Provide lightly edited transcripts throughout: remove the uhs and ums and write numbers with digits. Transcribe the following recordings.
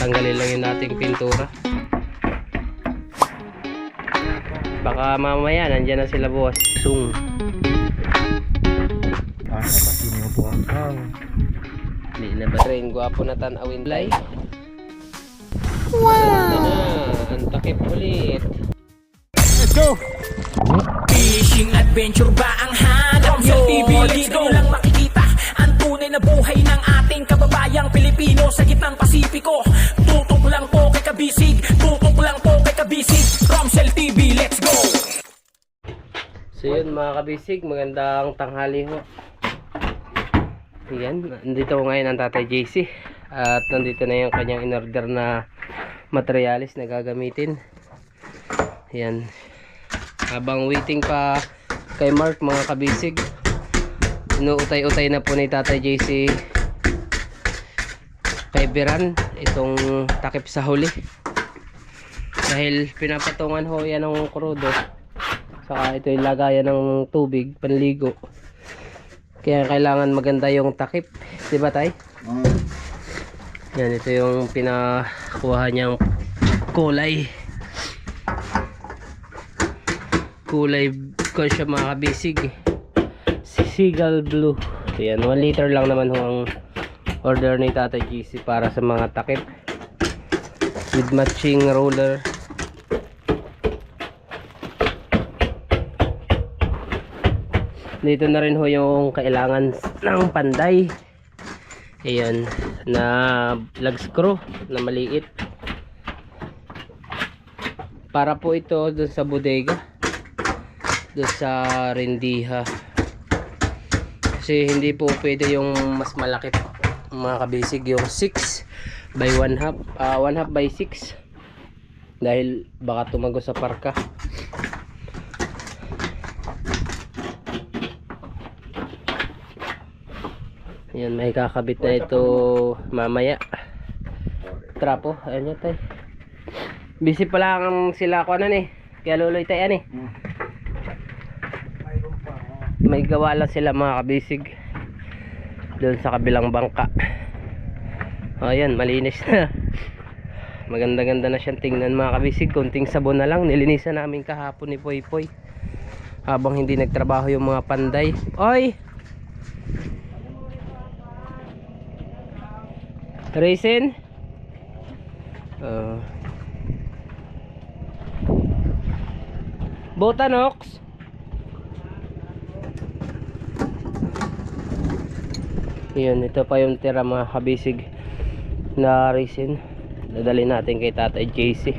Tatanggalin lang yung nating pintura. Baka mamaya nandyan na sila boss. Sung. Napasino mo po ang kang. Hindi na ba rin gwapo na tanawin lay? Wow! Ang takip ulit. Let's go! Fishing adventure ba ang hanap nyo? TV, let's go! Lang makikita ang tunay na buhay ng ating kababayang Pilipino sa gitnang Pasipiko. Tutok lang po kay Kabisig, tutok lang po kay Kabisig. Romsel TV, let's go! So yun mga kabisig, magandang tanghali ho. Yan, nandito ngayon ang Tatay JC. At nandito na yung kanyang in-order na materialis na gagamitin. Yan. Habang waiting pa kay Mark mga kabisig, inuutay-utay na po ni Tatay JC kay Biran itong takip sa huli. Dahil pinapatungan ho yan ng krudo. Saka ito yung lagayan ng tubig, panligo. Kaya kailangan maganda yung takip. Diba tay? Yan, ito yung pinakuha niyang kulay. Kulay ko siya mga kabisig. Seagull blue. Yan, 1 liter lang naman ho ang order ni Tatay GC para sa mga takip. With matching roller. Dito na rin ho yung kailangan ng panday. Ayan, na lag screw na maliit. Para po ito dun sa bodega, dun sa rendiha. Kasi hindi po pwede yung mas malaki mga kabisig, yung 6 by 1/2, 1/2 by 6. Dahil baka tumago sa parka. Yan, may kakabit na ito mamaya. Trapo, ayan yun tay. Busy pala ang sila ko ano eh. Kaya luloy tayo yan eh. May gawa lang sila mga kabisig doon sa kabilang bangka. O yan, malinis na. Maganda-ganda na siyang tingnan mga kabisig. Kunting sabon na lang. Nilinisan namin kahapon ni Poy Poy habang hindi nagtrabaho yung mga panday. Oy! Raisin? Botanox? Yun, ito pa yung tira mga kabisig na raisin. Dadali natin kay Tatay JC.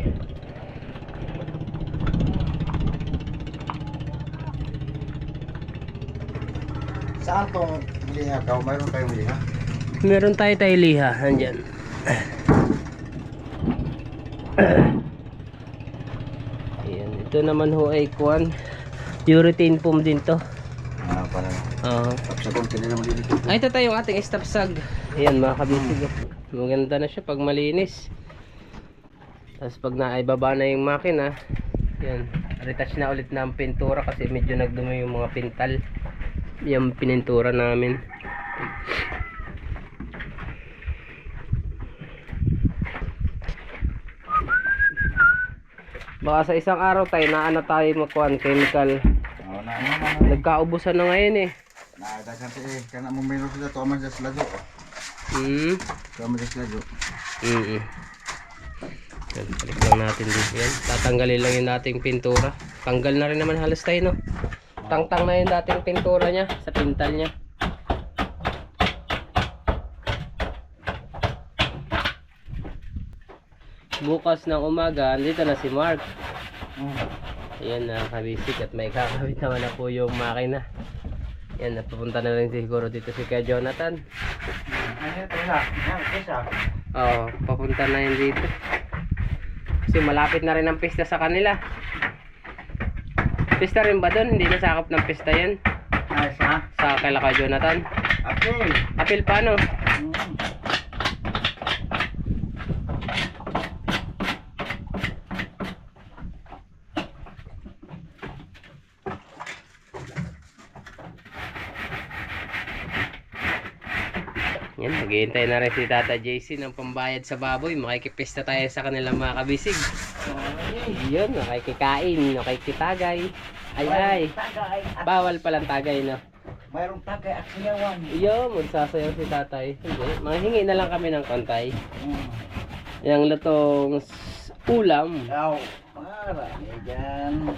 Saan tong liha ka? Mayroon kayong liha? Meron tayo liha, andyan. Ayan, ito naman ho ay kuwan. Urethane foam din to. Parang sa konti na naman dito. Ay, ito tayo yung ating stop sag. Ayan mga kabisig. Maganda na siya pag malinis. Tapos pag naibaba na yung makina, yan, retouch na ulit na ang pintura kasi medyo nagdumi yung mga pintal. Yung pinintura namin. Baka sa isang araw tayo naana tayo magkuhan chemical. Nagkaubusan na ngayon eh. Naadakan siya eh. Kaya mo mayroon sila tuwa man siya sila do. Tuwa man siya sila do. Yan, balik lang natin dito yan. Tatanggalin lang yung dating pintura. Tanggal na rin naman halos tayo no. Tangtang na yung dating pintura niya sa pintal niya. Bukas ng umaga, andito na si Mark. Ayan na kabisik at may kakabit naman na po yung makina. Yan, napupunta na rin siguro dito si Kuya Jonathan. Oo, papunta na yun dito. Kasi malapit na rin ang pista sa kanila. Pista rin ba doon? Hindi nasakop ng pista yan? Sa kaila Kuya Jonathan? Apil! Apil paano? Yan, maghihintay na rin si Tata JC ng pambayad sa baboy. Makikipista tayo sa kanilang mga kabisig. Yun, makikikain, makikitagay. Ay. Tagay. Bawal palang tagay, no? Mayroong tagay at siyawan. Iyo, magsasayaw si tatay. Hindi, manghingi na lang kami ng kontay. Yung lutong ulam. Yaw. Marami dyan.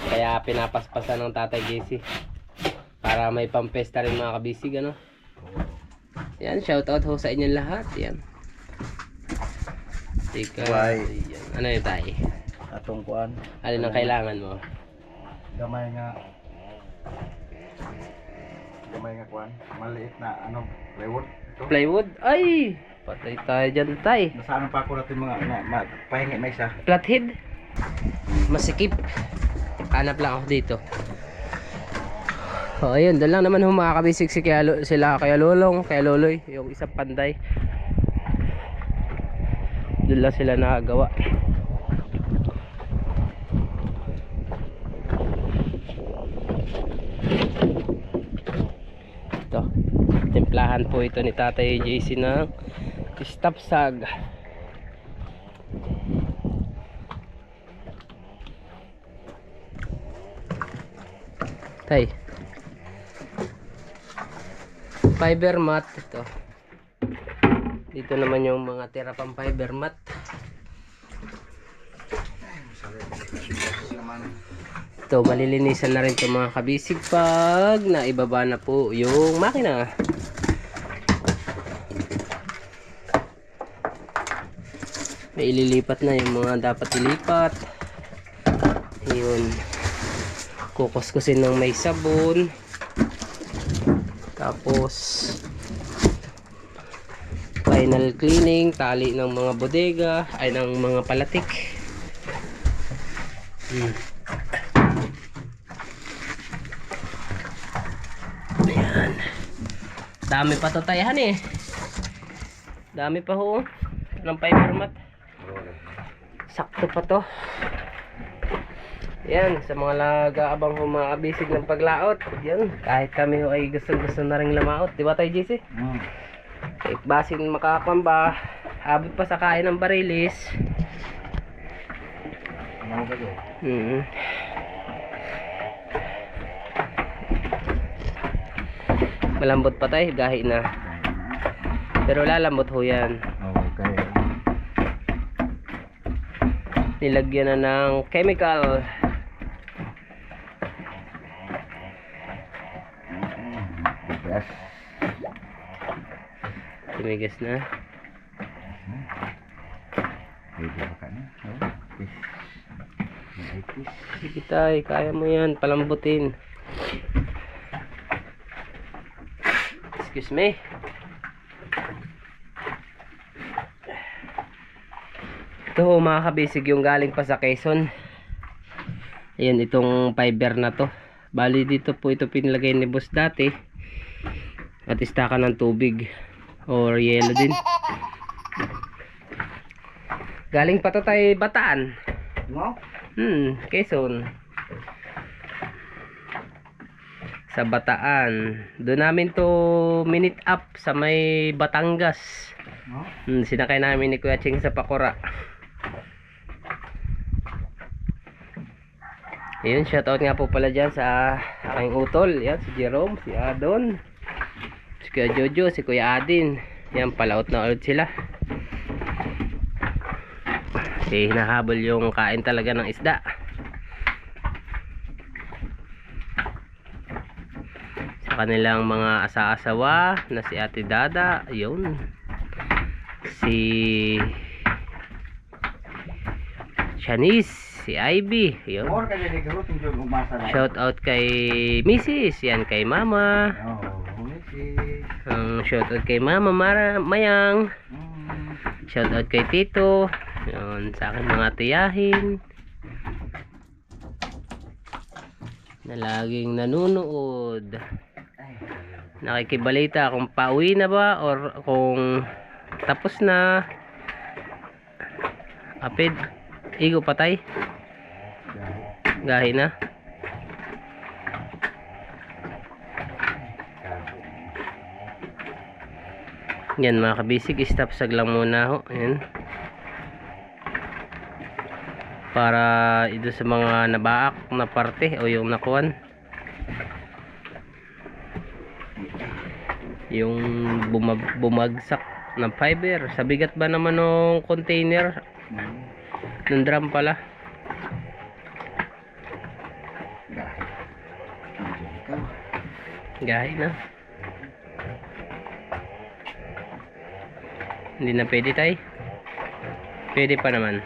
Kaya pinapaspasan ng tatay JC. Para may pampesta rin mga kabisig, ano? Yan, shoutout ho sa inyo lahat. Yan. Tika. Bye. Yan. Ano yun tayo? Atong kuan. Alin ang kailangan mo? Gamay nga. Gamay nga kuan. Maliit na ano, plywood. Ito. Plywood? Ay! Patay tayo dyan, tay. Nasaan pa ako natin mga pahingi may isa. Flathead? Masikip. Hanap lang ako dito. O, ayun. Doon lang naman humakabisig sila kaya Lolong, kaya Loloy. Yung isang panday. Doon lang sila nakagawa. Ito. Templahan po ito ni Tatay JC ng stapsag. Tay. Fiber mat ito. Dito naman yung mga tira pang fiber mat. Ito, malilinisan na rin ito mga kabisig pag naibaba na po yung makina. May ililipat na yung mga dapat ilipat. Yun. Kukuskusin ng may sabon. Tapos final cleaning, tali ng mga bodega, ay ng mga palatik. Ayan. Dami pa to tayahan eh. Dami pa ho ng fiber mat. Sakto pa to. Yan, sa mga nag-aabang humakabisig ng paglaot. Yan, kahit kami ho ay gusto na rin lamaot. Diba tayo, JC? Kahit basin makakam ba, abot pa sa kain ng barilis. Malambot pa tayo, gahi na. Pero lalambot ho yan. Okay. Nilagyan na ng chemical. Yes. Tumigas na. Sige tay, kaya mo yan, palambutin. Excuse me. Ito ho mga kabisig yung galing pa sa Quezon. Ayan, itong fiber na to. Bali dito po ito pinilagay ni boss dati. At istaka ng tubig. Or yelo din. Galing pa to tayo Bataan. No? Quezon. Sa Bataan. Doon namin to minute up sa may Batangas. No? Sinakay namin ni Kuya Ching sa Pakora. Ayun, shoutout nga po pala dyan sa aking utol. Yan, si Jerome, si Adon, si Kuya Jojo, si Kuya Adin. Yan, palaot na ulit sila. Kasi hinahabol yung kain talaga ng isda. Sa kanilang mga asa-asawa na si Ate Dada. Ayun. Si Shanice. Si Ivy, yun. More ka dyan, ikarutin dyan, umasa na. Shout out kay Mrs. Yan kay Mama. Shout out kay Mama Mayang. Shout out kay Tito. Yun, sa akin mga tiyahin na laging nanunood. Nakikibalita kung pauwi na ba or kung tapos na. Apid, igo patay. Gahi na. Yan mga kabisig, stop sag lang muna ho. Ayan. Para ito sa mga nabaak na parte o yung nakuan. Yung bumagsak ng fiber. Sa bigat ba naman ng container? Ng drum pala. Gahi na. Hindi na pwede tayo. Pwede pa naman.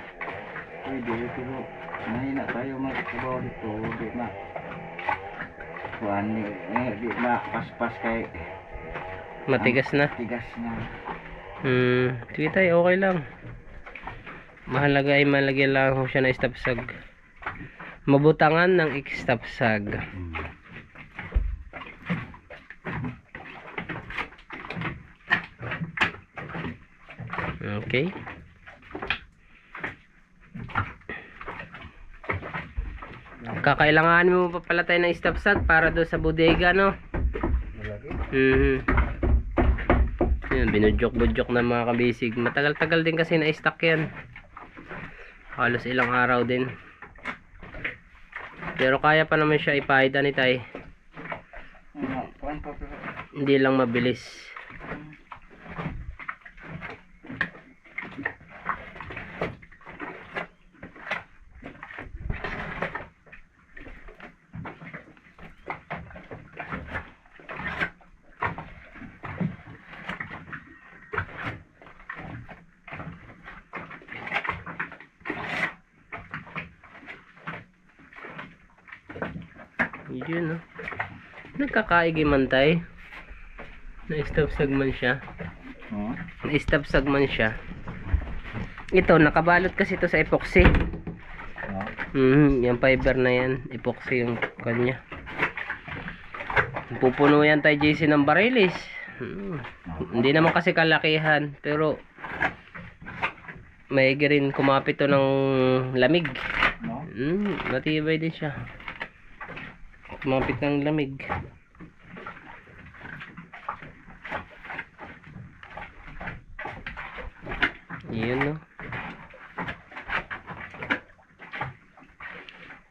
Pwede, pero mahina tayo magkabaw dito. Di na. Kuhan di na paspas kay Matigas na. tigas na. Sige tayo, okay lang. Mahalaga ay malagyan lang ho siya na stop sag. Mabutangan ng stop sag. Okay. Kakailanganin mo pa pala tayo ng stop sag para doon sa bodega, no? Yan, binudyok-budyok na mga kabisig. Matagal-tagal din kasi na-stock yan. Halos ilang araw din. Pero kaya pa naman siya ipahid ni tay. Hindi lang mabilis. Yun, no? Nagkakaigi man tayo. Na-stop sagman siya. Na-stop sagman siya. Ito, nakabalot kasi ito sa epoxy. Yung fiber na yan. Epoxy yung kanya. Pupuno yan tayo, JC, ng barilis. Hindi naman kasi kalakihan. Pero may rin kumapit to ng lamig. Matibay din siya. Kumapit ng lamig. Yun, no?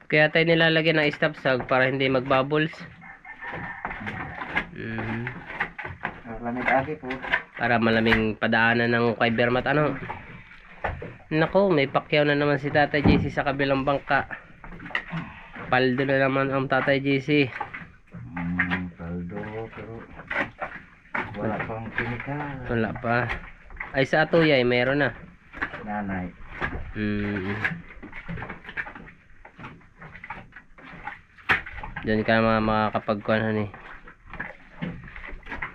Kaya tayo nilalagyan ng stop sag para hindi magbubbles. Lamig agi po. Para malaming padaanan ng fiber mat, ano. Nako, may pakyaw na naman si Tatay JC sa kabilang bangka. Paldo na naman ang Tatay JC. Paldo, pero wala pang chemical. Wala pa. Ay, sa atuyay meron na. Nanay. Diyan ka makakapagkuhan,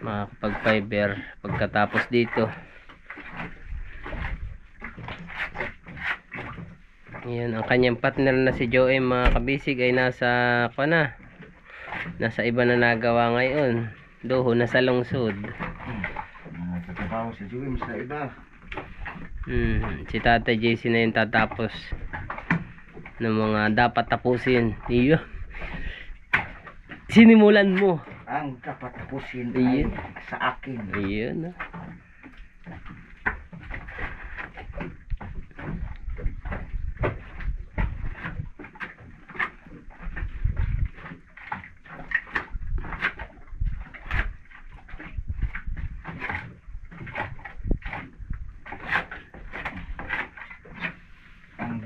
makakapag fiber pagkatapos dito. Yan, ang kanyang partner na si Joem, mga kabisig, ay nasa nasa iba na nagawa ngayon. Doho, nasa lungsod. Nagtatrabaho si Joem sa iba. Si Tatay JC na yung tatapos ng mga dapat tapusin. Iyo. Sinimulan mo. Ang dapat tapusin Iyo. ay sa akin. Iyon.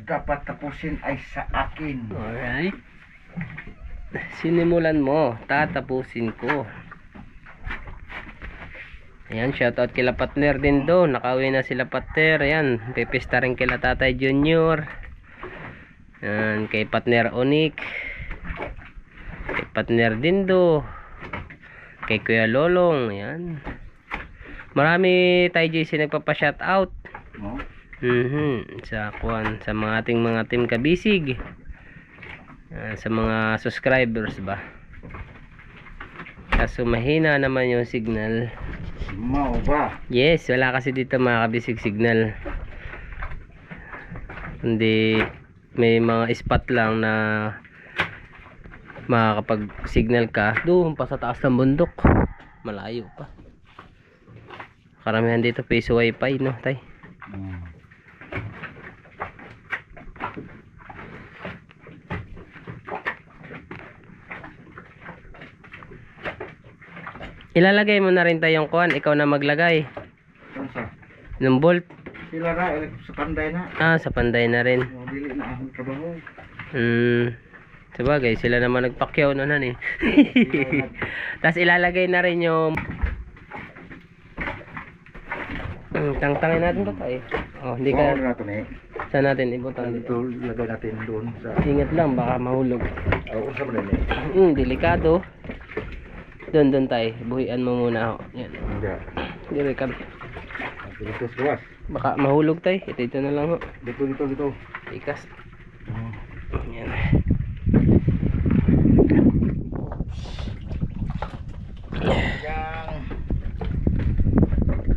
Dapat tapusin ay sa akin. Alright. Sinimulan mo, tatapusin ko. Ayan, shoutout kila partner din do. Nakauwi na sila partner. Ayan, pipista rin kila Tatay Junior. Ayan, kay partner Onik. Kay partner Dindo. Kay Kuya Lolong. Ayan. Marami Tay JC nagpapa-shoutout. No? Sa mga ating mga team kabisig. Sa mga subscribers ba. Kaso mahina naman yung signal. Mau ba? Yes, wala kasi dito mga kabisig signal. Hindi, may mga spot lang na makakapag signal ka doon pa sa taas ng bundok. Malayo pa. Karamihan dito piso wifi, no, tay? Hmm. Ilalagay mo na rin tayong kuan, ikaw na maglagay Ano sa? ng bolt. Sila ra sa panday na. Sa panday na rin. Dili na ang trabaho. Sabagay, sila naman nagpakyaw noon eh. Tapos ilalagay na rin yung tangtangin natin to tayo. Hindi ka na to ni. saan natin ibutang dito. Ito lagay natin doon sa. Ingat lang, baka mahulog. Sa mo ni. Delikado. Doon tayo, buhian mo muna ako. Yan. Delikado. Dito sa gawas. Baka mahulog tayo. Ito na lang ho. Dito. Ikas. Yan.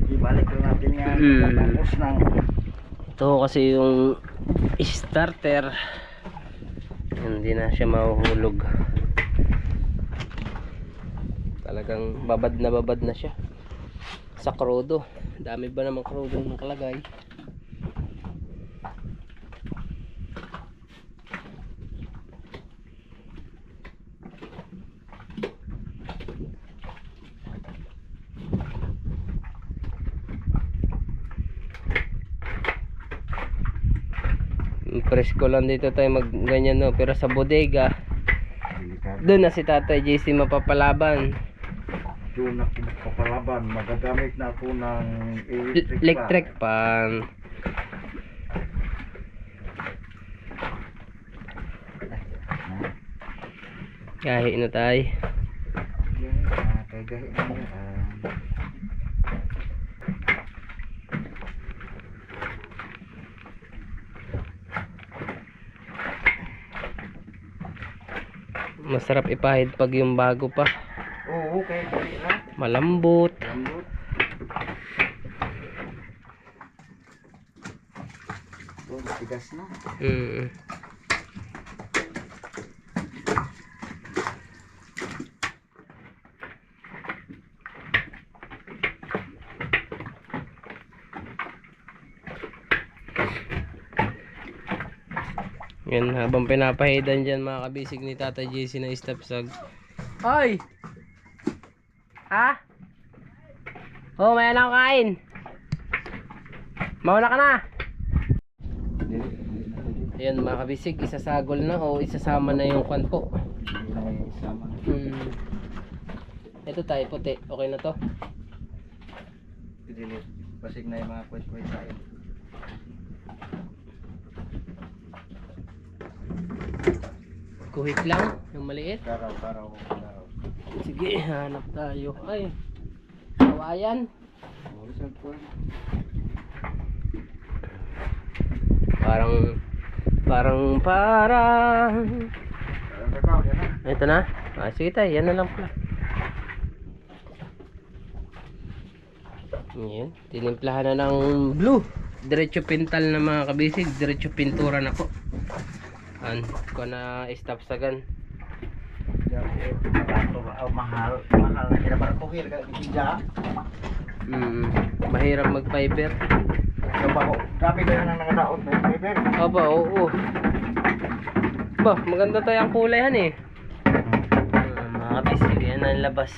Ibalik lang natin yan. Tapos ng Ito kasi yung starter. Hindi na siya mahuhulog. Talagang babad na siya. Sa krudo. Dami ba namang krudo yung nakalagay? Presko lang dito tayo mag ganyan, no, pero sa bodega doon na si Tatay JC mapapalaban. doon na pinagpapalaban. Magagamit na ako ng Electric pan. Gahi na tayo. Kaya gahi na yan. Masarap ipahid pag yung bago pa. Oo, kaya gahi na. Malambot. Lambot. Tigas na. Yan, habang pinapahidan dyan mga kabisig ni Tata JC na istapsag. Hoy! Ha? Oh, may anak kain. Mauna ka na. Ayan mga kabisig, isasagol na o isasama na yung kwan po. Hindi na may isama. Ito tayo puti, okay na to. Didilit. Basig na yung mga kwet-kwet tayo. Kuhit lang, yung maliit. Karaw. Sige, hanap tayo. Ay, kawayan. Parang ito na. Sige tayo, yan na lang pala. Yan, tinimplahan na ng blue. Diretso pintal na mga kabisig, diretso pintura na po. Ko na stop sagan. Mahal na sila para tuhir ka bija. Mahirap mag fiber. Grabe ka nang nangadaot na fiber. Opo, oo. Ba, maganda tayo ang kulay han eh. Mga kabisig, yan ang labas.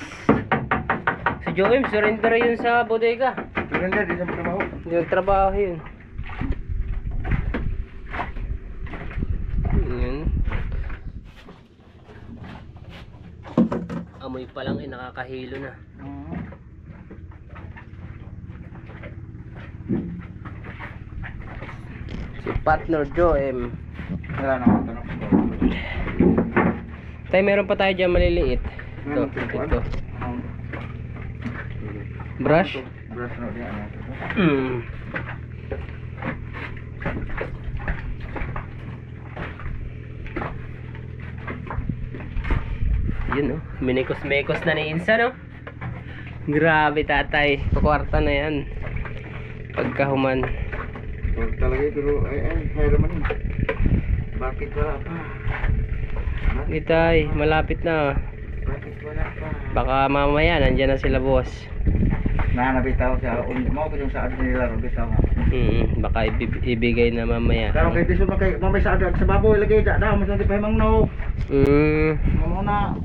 Si Joem, surrender yun sa bodega. Surrender, di sa trabaho. Yung trabaho yun. Amoy pa lang nakakahilo na. Si partner Joem. Wala na ako tanong. Tay, meron pa tayo dyan maliliit. Ito. Brush. Brush na diyan. Yun oh, minikos-mekos na ni Insa no. Grabe tatay, pakwarta na yan. Pagkahuman. Talaga pero ay naman. Bakit wala pa? Itay, malapit na. Bakit wala pa? Baka mamaya nandyan na sila boss. Nanabitaw siya. Mo ko yung saad nila ro bitaw nga. Baka ibigay na mamaya. Pero kay Tiso kay mamay saad sa baboy lagi da daw mas hindi pa himang no. Mo na.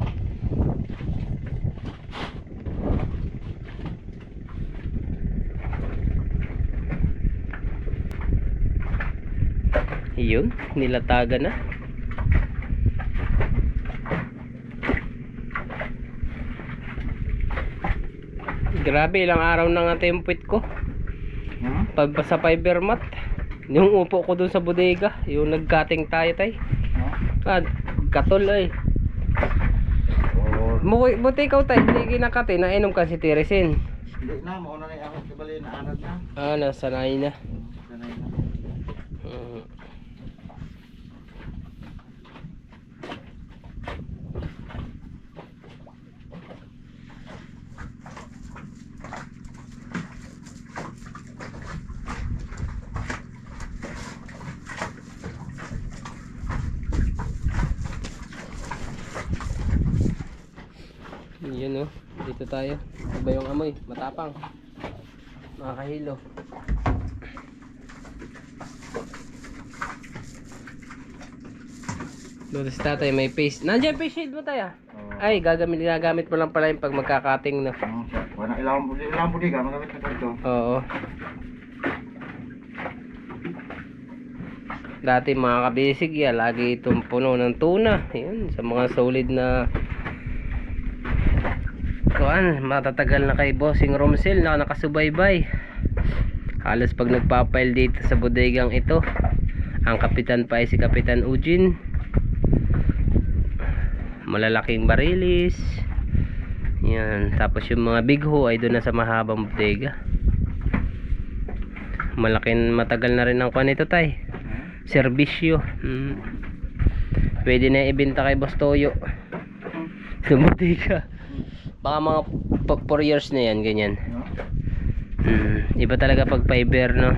Yun, nilataga na. Grabe, ilang araw na nga tempuit ko. Sa fiber mat. Yung upo ko dun sa bodega, yung nagkating tayo tay. Katol ay. Buti ikaw tay, hindi kinakati, nainom ka si Teresin. Hindi na, mauna na yung ako kabali na anad na. Nasanay na. Sanay na. Yun dito tayo. Iba yung amoy, matapang. Makakahilo. Notice tatay, may face. Nandiyan face shield mo tayo. Ay, gagamit mo lang pala yung pag magkakating na. Wala ilang budi ka, magamit na ito. Oo. Dati mga kabisig yan, lagi itong puno ng tuna. Yun, sa mga solid na matatagal na kay Bossing Romsel na nakasubaybay. Halos pag nagpapail dito sa bodegang ito, ang kapitan pa ay si Kapitan Eugene. Malalaking barilis. Yan, tapos yung mga big ho ay doon na sa mahabang bodega. Matagal na rin ang kuha nito tay. Serbisyo. Pwede na ibenta kay Boss Toyo sa bodega. Baka mga 4 years na yan, ganyan. Iba talaga pag fiber, no?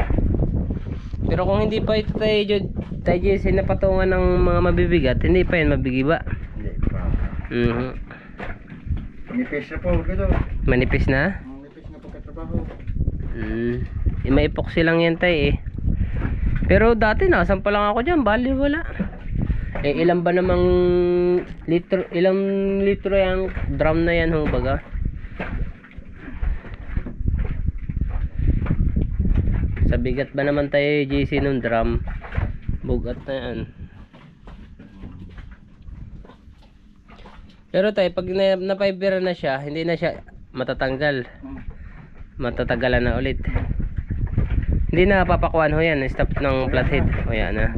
Pero kung hindi pa ito tayo Jesse napatungan ng mga mabibigat, hindi pa yan mabigiba. Hindi pa. Manipis na po, gito. Manipis na? Manipis na pagkatrabaho. May epoxy lang yan tayo Pero dati nasampa lang ako dyan, bali wala. Ilan ba namang litro, ilang litro yung drum na yan baga? Sa bigat ba naman tayo JC nung drum? Bugat na yan. Pero tayo pag na-fiber na siya, hindi na siya matatanggal. Matatagalan na ulit. Hindi na papakuan ho yan, stop ng flathead. O yan na.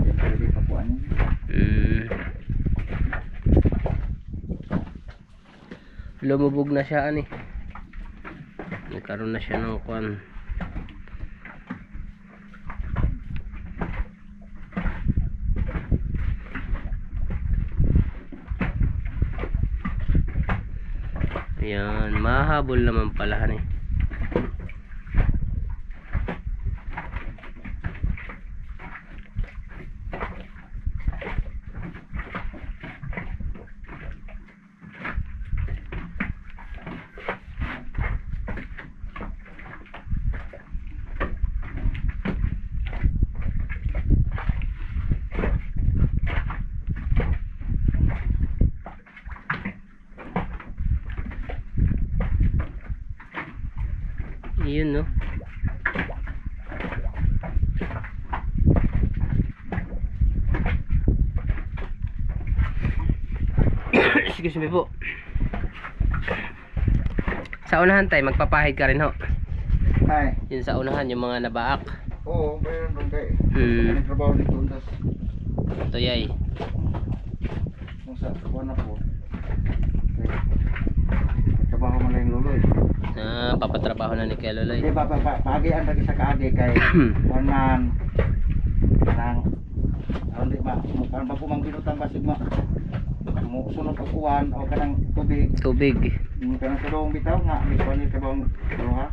Lumubog na siya nagkaroon na siya ng kuan. Ayan, mahabol naman pala yun no. Excuse me po. Sa unahan tayo magpapahid ka rin ho. Ay. Yun sa unahan yung mga nabaak. Oo, mayroon doon kay. May trabaho dito undas. Ito yay. Kung sa trabaho na po. Trabaho mo lang yung luloy. Papatrabaho na ni Keloloy. Hindi, paagian lagi sa kaagi kay one man. Parang, hindi ba, parang ba pumang binutang basig mo. Sunod pagkuhan o kanang tubig. Tubig. Kanang tulong bitaw nga, may kuhan yung trabahong ha?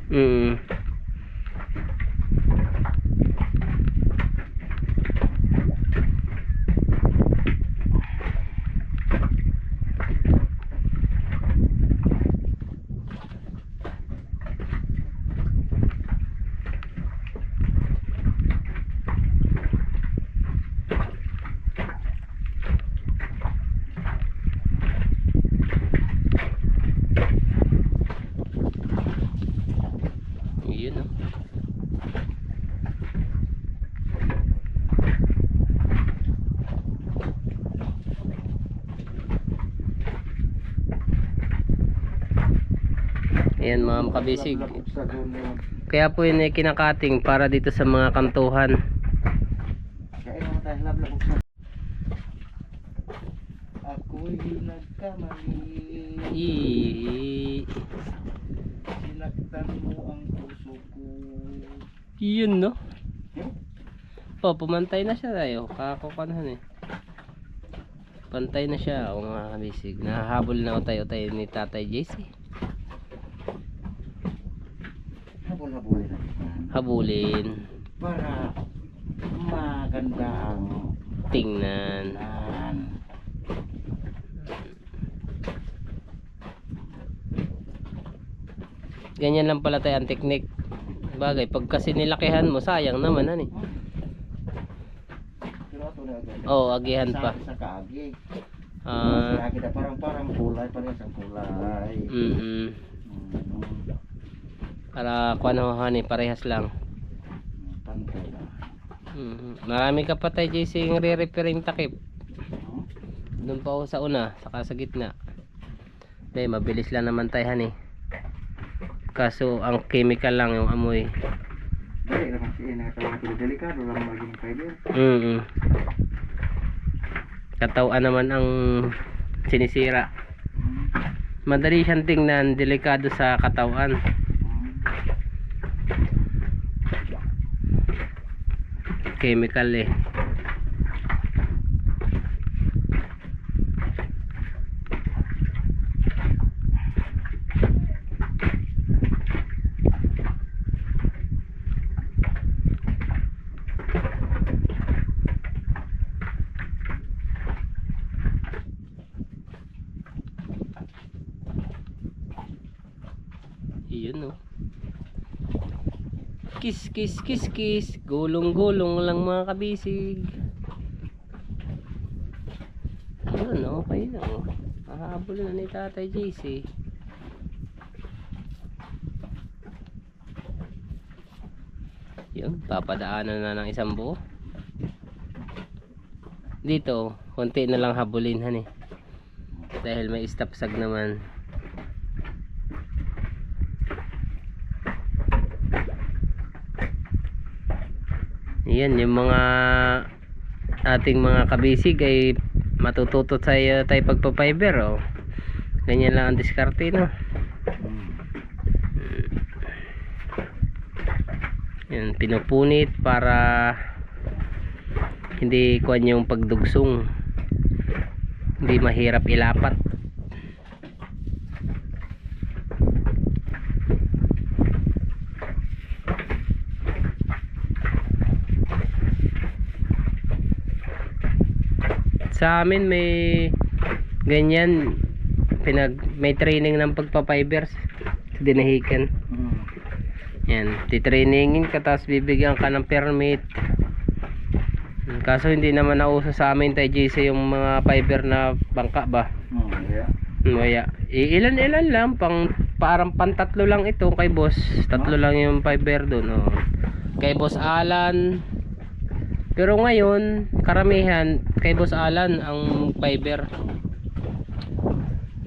Ayan mga kabisig. Lablab sa doon yun. Kaya po yun ay kinakating para dito sa mga kantuhan. Kaya naman tayo lablab sa. Ako'y nagkamali. Sinaktan mo ang puso ko. Yun no. Oh, pumantay na siya tayo. Kakukanhan eh. Pantay na siya o mga kabisig. Nahahabol na tayo ni Tatay JC. Habol-habulin na. Habulin. Para maganda ang Tingnan. nan. Ganyan lang pala tayo ang teknik. Bagay, pag kasi nilakihan mo, sayang naman hani. Pero ito na agad. Oo, agihan pa. Sa kaagi. Ah, Kita parang kulay, parehas ang kulay. para kuanuhan parehas lang. Pantay na. Marami ka pa tayo JC yung re-repairing takip. Doon pa ako sa una, saka sa gitna. Dahil mabilis lang naman tayo hani. Kaso ang chemical lang yung amoy. Dali naman siya nakakawang delikado lang maging fiber. Katawan naman ang sinisira. Madali siyang tingnan, delikado sa katawan. Chemical eh. Iyon no. Kiss kiss kiss kiss, gulong gulong lang mga kabisig. Yun okay na oh. Mahabol na ni Tatay JC. Yun, papadaanan na ng isang buo. Dito, konti na lang habulin hani. Dahil may stop sag naman. Yan yung mga ating mga kabisig ay matututo tayo pagpa-fiber oh. Ganyan lang ang diskarte no. Yan, pinupunit para hindi kuwan yung pagdugsong, hindi mahirap ilapat. Sa amin may ganyan, may training ng pagpa-fibers sa Dinahican. Yan, titrainingin ka tapos bibigyan ka ng permit. Kaso hindi naman nauso sa amin tayo JC yung mga fiber na bangka ba. Kaya ilan-ilan lang, parang pantatlo lang ito kay boss. Tatlo lang yung fiber doon oh. Kay Boss Alan. Pero ngayon, karamihan kay Boss Alan ang fiber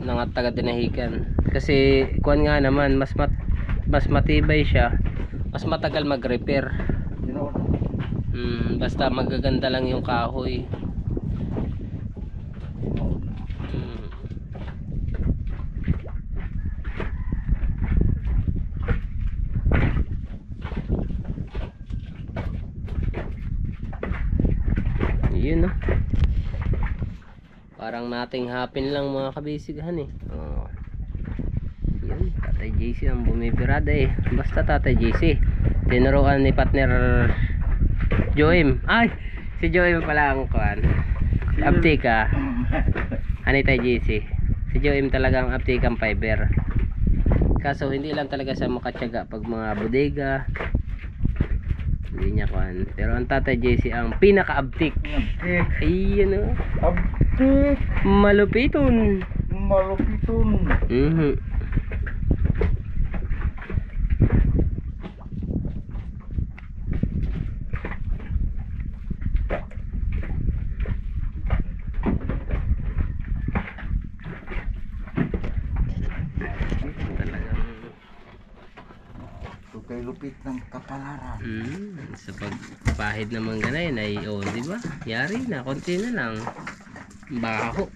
ng taga Dinahican. Kasi kuan nga naman, mas matibay siya, mas matagal mag-repair. Basta magaganda lang yung kahoy. Yun no. Parang nating hapin lang mga kabisigahan eh. Oh. Yun, Tatay JC ang bumibirada eh. Basta Tatay JC. Tinuruan ni partner Joim. Ay, si Joim pala ang kuan. Aptika. Ani Tatay JC. Si Joim talagang aptikang fiber. Kaso hindi lang talaga sa makatyaga pag mga bodega. Hindi niya kuan. Pero ang Tatay JC ang pinaka-abtik. Ayan o. Abtik. Malupiton. Malupiton. Talagang lupit ng kapalaran. Sa pagpahid naman ganayin ay, di ba? Yari na, konti na lang. Baho.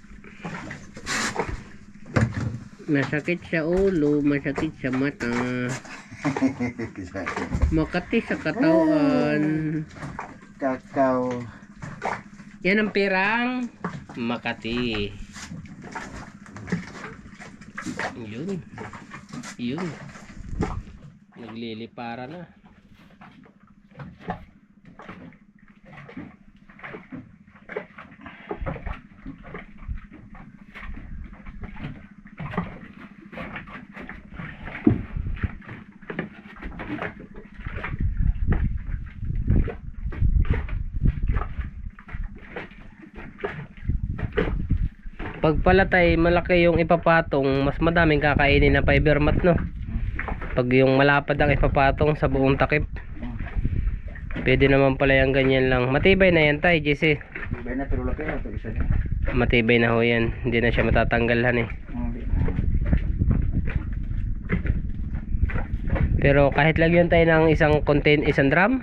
Masakit sa ulo, masakit sa mata. Makati sa katawan. Kakao. Yan ang pirang Makati. Yun. Yun. Naglilipara na. Pag palatay malaki yung ipapatong, mas madaming kakainin na fiber mat, no? Pag yung malapad ang ipapatong sa buong takip, pwede naman pala yung ganyan lang. Matibay na yan tayo, JC. Matibay na, pero laki na ito isa niya. Matibay na ho yan. Hindi na siya matatanggalhan eh. Pero kahit lagyan tayo ng isang drum,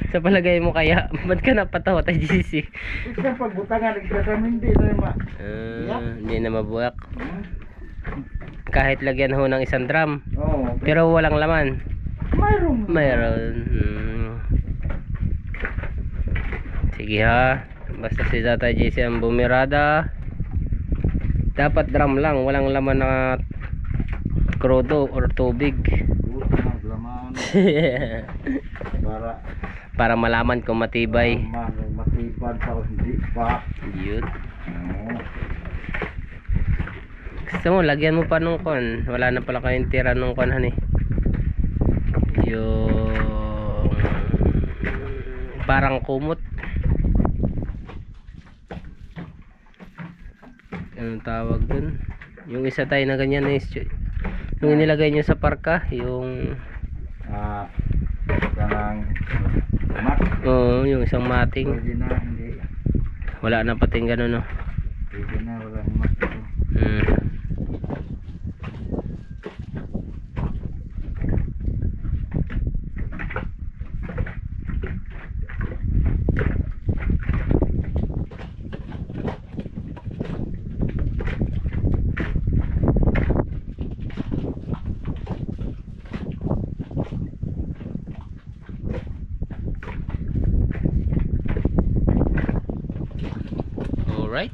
sa palagay mo kaya, ba't ka napatawa tayo, JC? Isa pagbutangan, hindi na Hindi na mabuyak. Kahit lagyan ho ng isang drum, Oo. pero walang laman. Mayroon. Sige ha, basta si Tata JC ang bumirada, dapat drum lang, walang laman na krudo or tubig. Laman. Para malaman kung matibay. Matibay pa o hindi pa. Yun. Oo. Gusto mo, lagyan mo pa nung kon. Wala na pala kayong tira nung kon, hani. Yung parang kumot. Anong tawag dun? Yung isa tayo na ganyan is yung inilagay nyo sa parka, yung Kanang mat. oo, yung isang mating. Pwede na, hindi. Wala na pating gano'n, no? Pwede na, walang mat. Alright.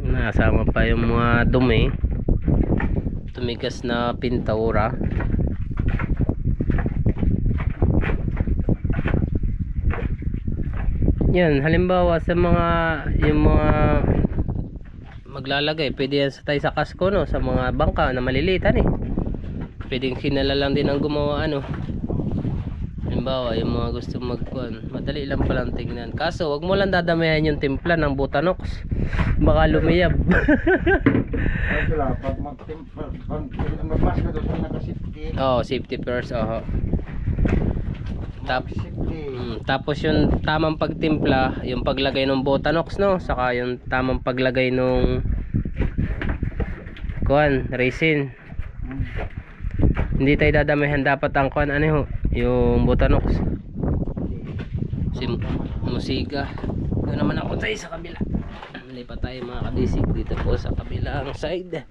Nasama pa yung mga dumi, tumigas na pintura. Yan, halimbawa sa mga yung mga maglalagay, pwede yan sa tayo sa kasko, no, sa mga bangka na malilitan eh. Pwedeng sinala lang din ang gumawa, ano. Halimbawa yung mga gusto magkuhan, madali lang palang tingnan. Kaso wag mo lang dadamayan yung timpla ng Butanox, baka lumiyab. Ay sila, pag magpas ka doon sa naka-safety. Oh, safety first, oh. Safety. Tapos yung tamang pagtimpla, yung paglagay ng Butanox, no, saka yung tamang paglagay ng kuhan, resin. Hindi tayo dadamihan dapat ang kuhan, ano ho, yung Butanox. Si Musiga. Doon naman ako tayo sa kabila. Malipat tayo mga kabisig dito po sa kabilang side.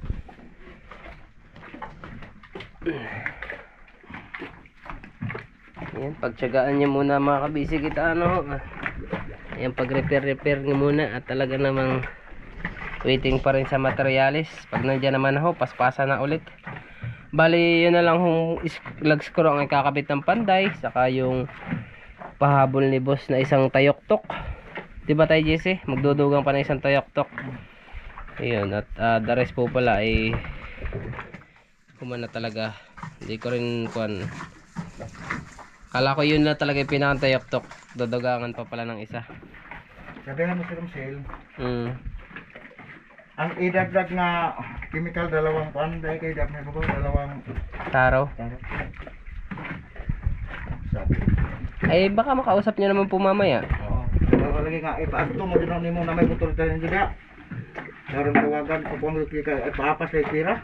Ayan, pagtsagaan nyo muna mga kabisig kita, ano. Ayan, pag-repair nyo muna at talaga namang waiting pa rin sa materialis. Pag nandiyan naman ako, paspasa na ulit. Bali, yun na lang yung lag screw ang ikakabit ng panday, saka yung pahabol ni boss na isang tayoktok. Diba tayo, JC? Magdudugang pa na isang tayoktok. Ayun, at the rest po pala ay kumana talaga. Hindi ko rin kuan. Kala ko yun na talaga yung pinakantayoktok. Dudugangan pa pala ng isa. Sabi nga mo si Romsel, ang idagdag nga chemical dalawang panday kay dap na ko dalawang Taro. sabi. Ay baka makausap niyo naman po mamaya. Oo. Pero lagi nga, ipaanto mo din mo na may motor tayo juga. Karong tawagan ko kung ipaapas na pira.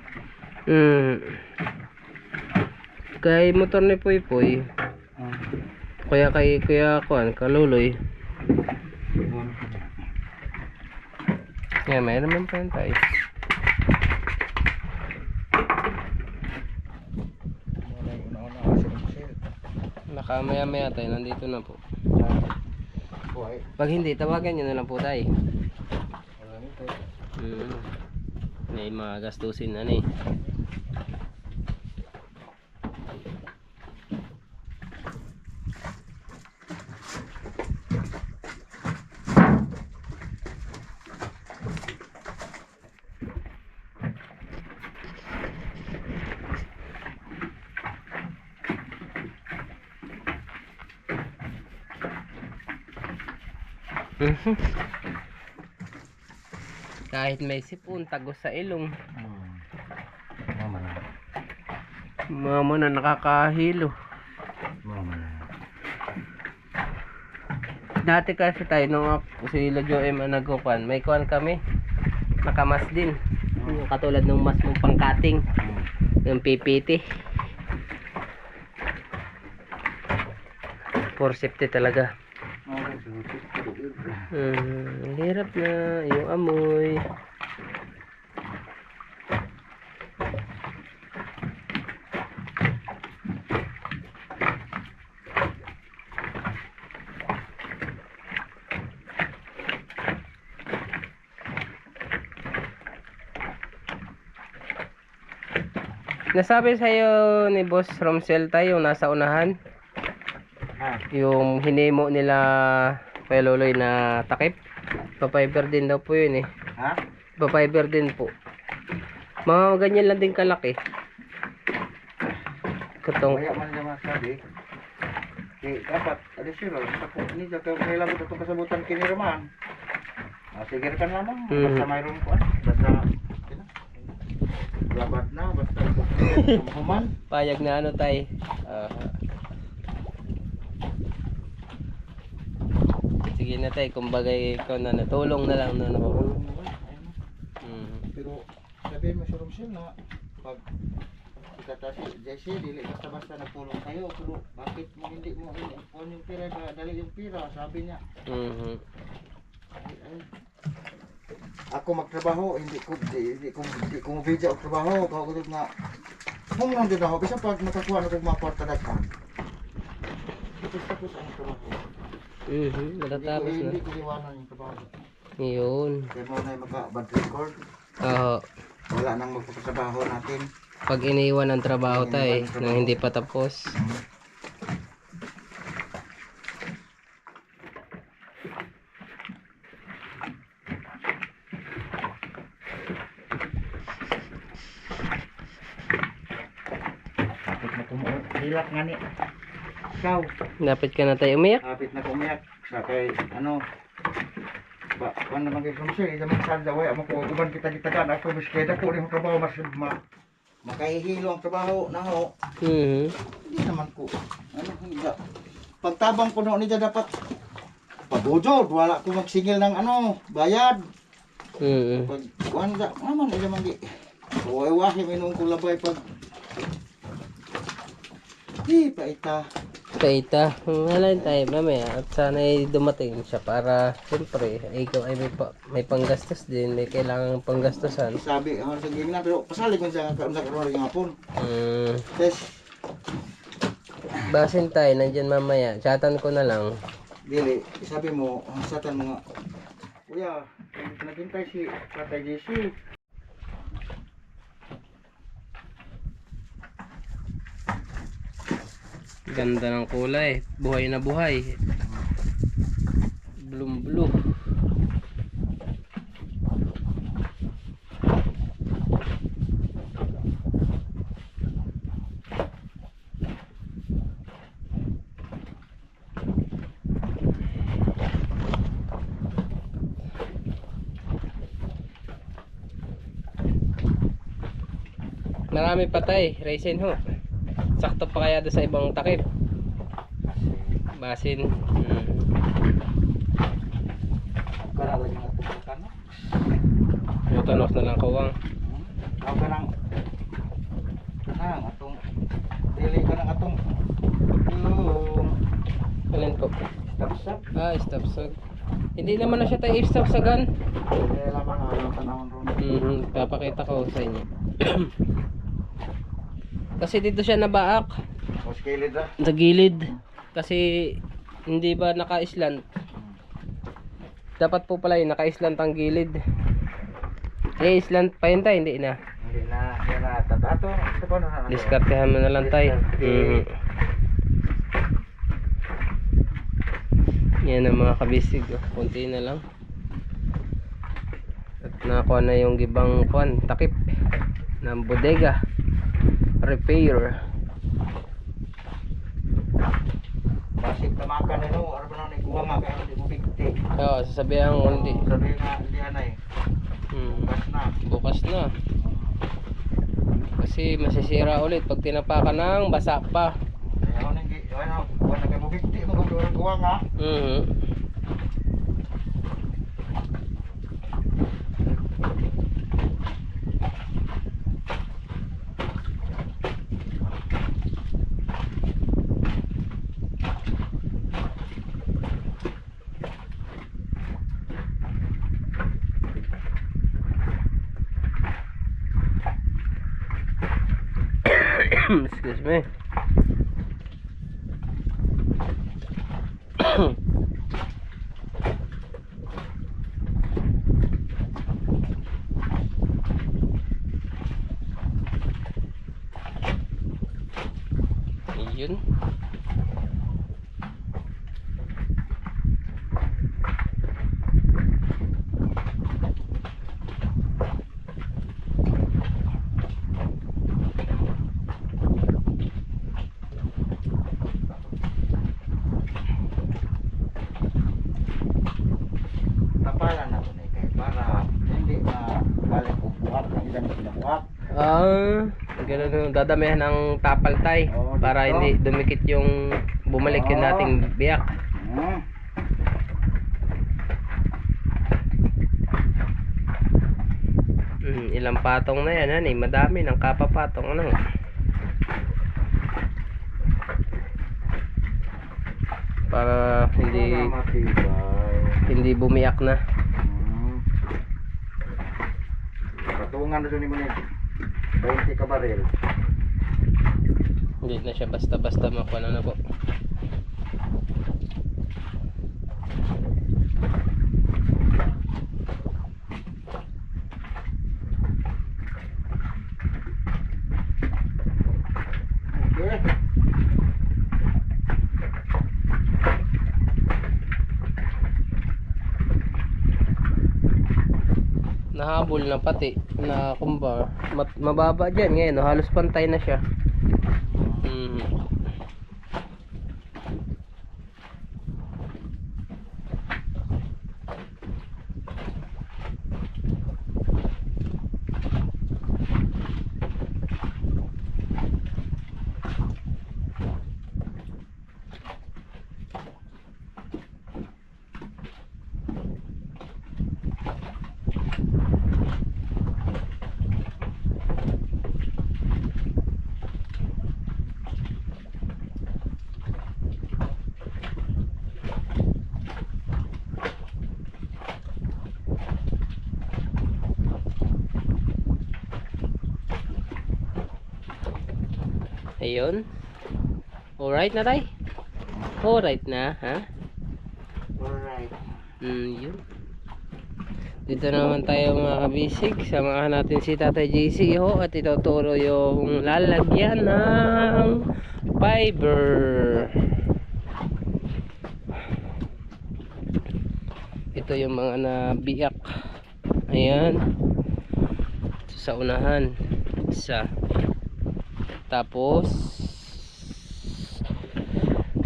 Kay motor ni Puy Puy. Kaya kuan kaluloy. Kaya may naman pa yun tayo. Nakamaya-maya tayo, nandito na po. Pag hindi, tawagan nyo na lang po tayo. May mga gastusin na eh. Kahit may sipon, tagos sa ilong. Mama na nakakahilo. Dati kasi tayo nung si Ladyo M nagkukan, may kuan kami. Nakamas din. Yung katulad ng mas mong pangkating. Yung PPT. 450 talaga. Hirap na yung amoy. Nasabi sa'yo ni Boss Romsel tayo nasa unahan. Yung hinimo nila Peloloy na takip. Papiber din daw po yun eh. Ha? Papiber din po. Mga ganyan lang din kalaki. Katong. Kaya man naman sabi. Dapat, additional. Ini jaga kailangan itong kasabutan kiniraman. Sige kan lamang. Basta mayroon ko. Basta, labat na. Basta human. Payag na ano tay. Sige na tay, kumbaga ikaw na natulong na lang na naman. Pero sabihin mo si Romsel na pag ikata si JC, dili basta-basta nagpulong kayo. Pero bakit mo hindi mo yung pira, dali yung pira, sabi niya. Ako magtrabaho, hindi ko mabidya ang trabaho. Kaya nga, kung lang din ako, bisa pag makakuha na kong mga kwarta-daghan. Tapos ang trabaho. Matatapos na. Hindi ko iwanan yung trabaho. Yun. Kaya mo na yung maka-bad record. Oo. Wala nang magpapatrabaho natin. Pag iniwan ang trabaho tayo nang hindi pa tapos. Kapit na kumuot. Hilak nga ni. Ikaw. Dapat ka na tayo umiyak. Kapit na kumiyak. Sa kay ano. Ano naman kayo kung siya. Idamang sanda. Waya mo kung uban kita-kita ako. Biskeda ko rin yung trabaho. Makahihilo ang trabaho na ho. Hindi naman ko. Ano hindi. Pagtabang ko noon niya dapat. Pabujod. Wala ko magsingil ng ano. Bayad. Pag wanda. Naman idamang di. Huwai-wahi minung ko labay pag. Paita. Paita. Halain tayo mamaya. At sana ay dumating siya para siyempre ikaw ay may panggastos din. May kailangan panggastosan. Sabi, sige na pero pasalig man siya kaunsa karon ng hapon. Yes. Basin tayo nandyan mamaya. Chatan ko na lang. Dili, sabi mo, satan mo nga. Kuya, naghintay si Tatay JC. Ganda ng kulay. Buhay na buhay. Blue. Marami pa tay, resin ho. Sakto pa kaya doon sa ibang takip. Basin. Karala yung atong makano. Matanos na lang kawang. Ang kanang atong dili ka ng atong yung Alin po? tapsap. Stop sag. Hindi naman na siya tayo stop sagan. Dili lamang ang tanawon ron. Papakita ko sa inyo. Kasi dito siya nabaak O skilid ra. sa gilid. Kasi hindi ba naka-islant? Dapat po pala yun, naka-islant ang gilid. Islant pa yun tayo, hindi na. Hindi na yan na tatato. Ito pa na. Diskartehan mo na lang tayo. Yan ang mga kabisig. Kunti na lang. At nakakuha na yung gibang takip ng bodega repair. Basig tamakan nino, ara ba na ikuha nga kaya hindi mo bigti. Oo, sasabihan ko hindi. Sabi nga hindi anay. Bukas na. Bukas na. Kasi masisira ulit pag tinapakan ng basa pa. Kaya ako nang kuha na kaya mo bigti mo kung doon kuha nga. Excuse me. Yun. Tapalan na ko kay para hindi na balik upuat ang isang kinabuak. Ganun yung dadamihan ng tapaltay Oo, para dito. hindi dumikit yung bumalik yung Oo. nating biyak. Ilang patong na yan, hani? Madami ng kapapatong, ano? Para Para matibay. hindi bumiyak na. Patungan na doon mo ni 20 ka baril. Hindi na siya basta-basta makuha na po. Okay. Nahabol na pati na kumba mababa dyan ngayon, no? Halos pantay na siya. Ayun. Alright na tay? Alright na, ha? Alright. Yun. Dito naman tayo mga kabisig. Samahan natin si Tatay JC ho at ituturo yung lalagyan ng fiber. Ito yung mga nabiyak. Ayan. Sa unahan. Isa. Tapos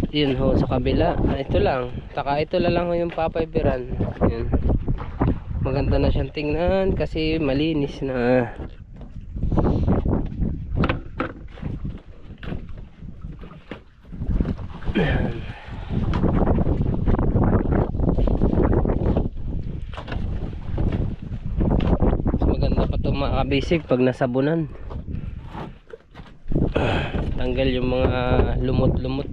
yun ho sa kabila. Ito lang. Taka ito lang ho yung papayberan. Yun. Maganda na siyang tingnan kasi malinis na. mga kabisig pag nasabunan. Tanggal yung mga lumot-lumot.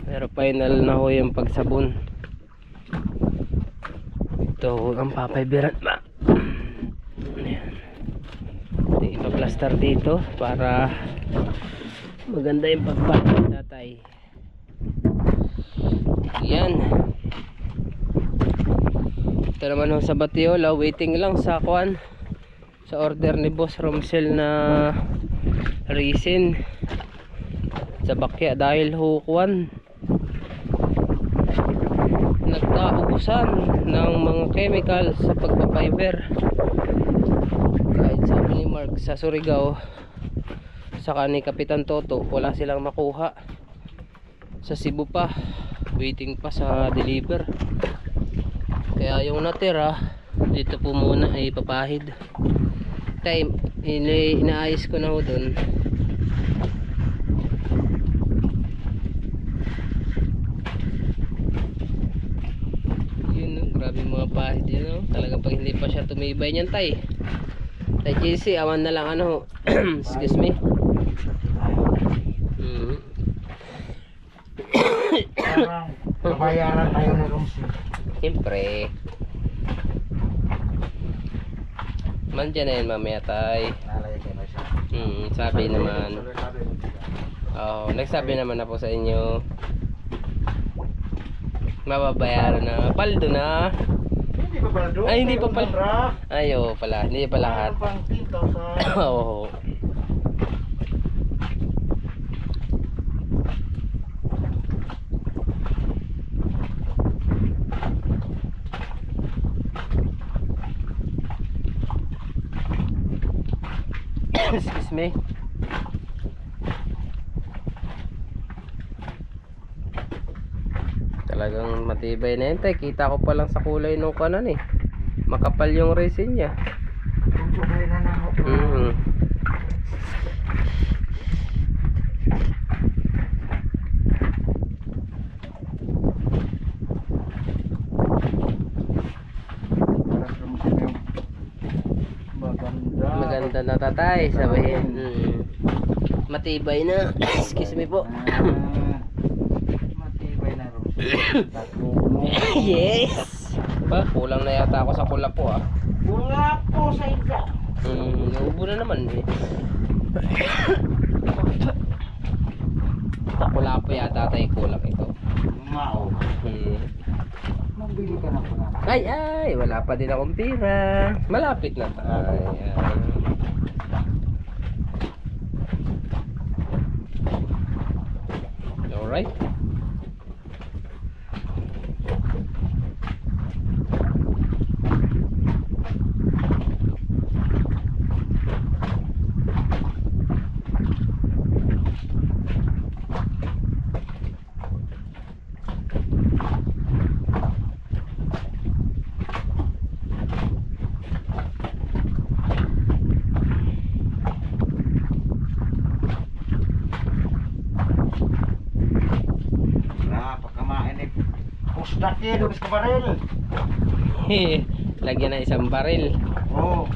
Pero final na ho yung pagsabon. Ito ang papayberan ba. Ayan. Ito ipa-plaster dito para maganda yung pagpapag tatay. Yan. Ito naman ho sa Batiola, waiting lang sa kuan, sa order ni Boss Romsel na resin sa bakya dahil ho kuan nagkaubusan ng mga chemical sa pagpapiber. Kahit sabi ni Mark sa Surigao saka ni Kapitan Toto wala silang makuha. Sa Cebu pa waiting pa sa deliver, kaya yung natira dito po muna ay papahid. Time inaayos ko na ho dun. Yun, grabe mga pahid yun, no? Talaga pag hindi pa siya tumibay niyan tay JC, awan na lang ano. Excuse me. Parang babayaran tayo ng rooms. Siyempre. Mandyan na yun mamaya tay. Nalay kayo na siya. Sabi naman. Oh, nagsabi naman na po sa inyo. Mababayaran na. Paldo na. Hindi pa pala doon. Ay, hindi pa pala. Ayo pala. Hindi pa lahat. Pang tinta sa... Oo. Excuse me. Talagang matibay na yun tay. Kita ko pa lang sa kulay nung kanan eh. Makapal yung resin niya. Sabay na na ako. Maganda na tatay. Sabihin. Matibay na. Excuse me po. Matibay na rin. Yes. Ba, kulang na yata ako sa kula po ah. Wala po sa isa. Naubo na naman eh. Sa kula po yata tayo kulang ito. Mao. Mabili ka na po na. Ay, wala pa din akong pira. Malapit na tayo. Alright. Pusdak doon sa baril. Lagyan na isang baril. Oo.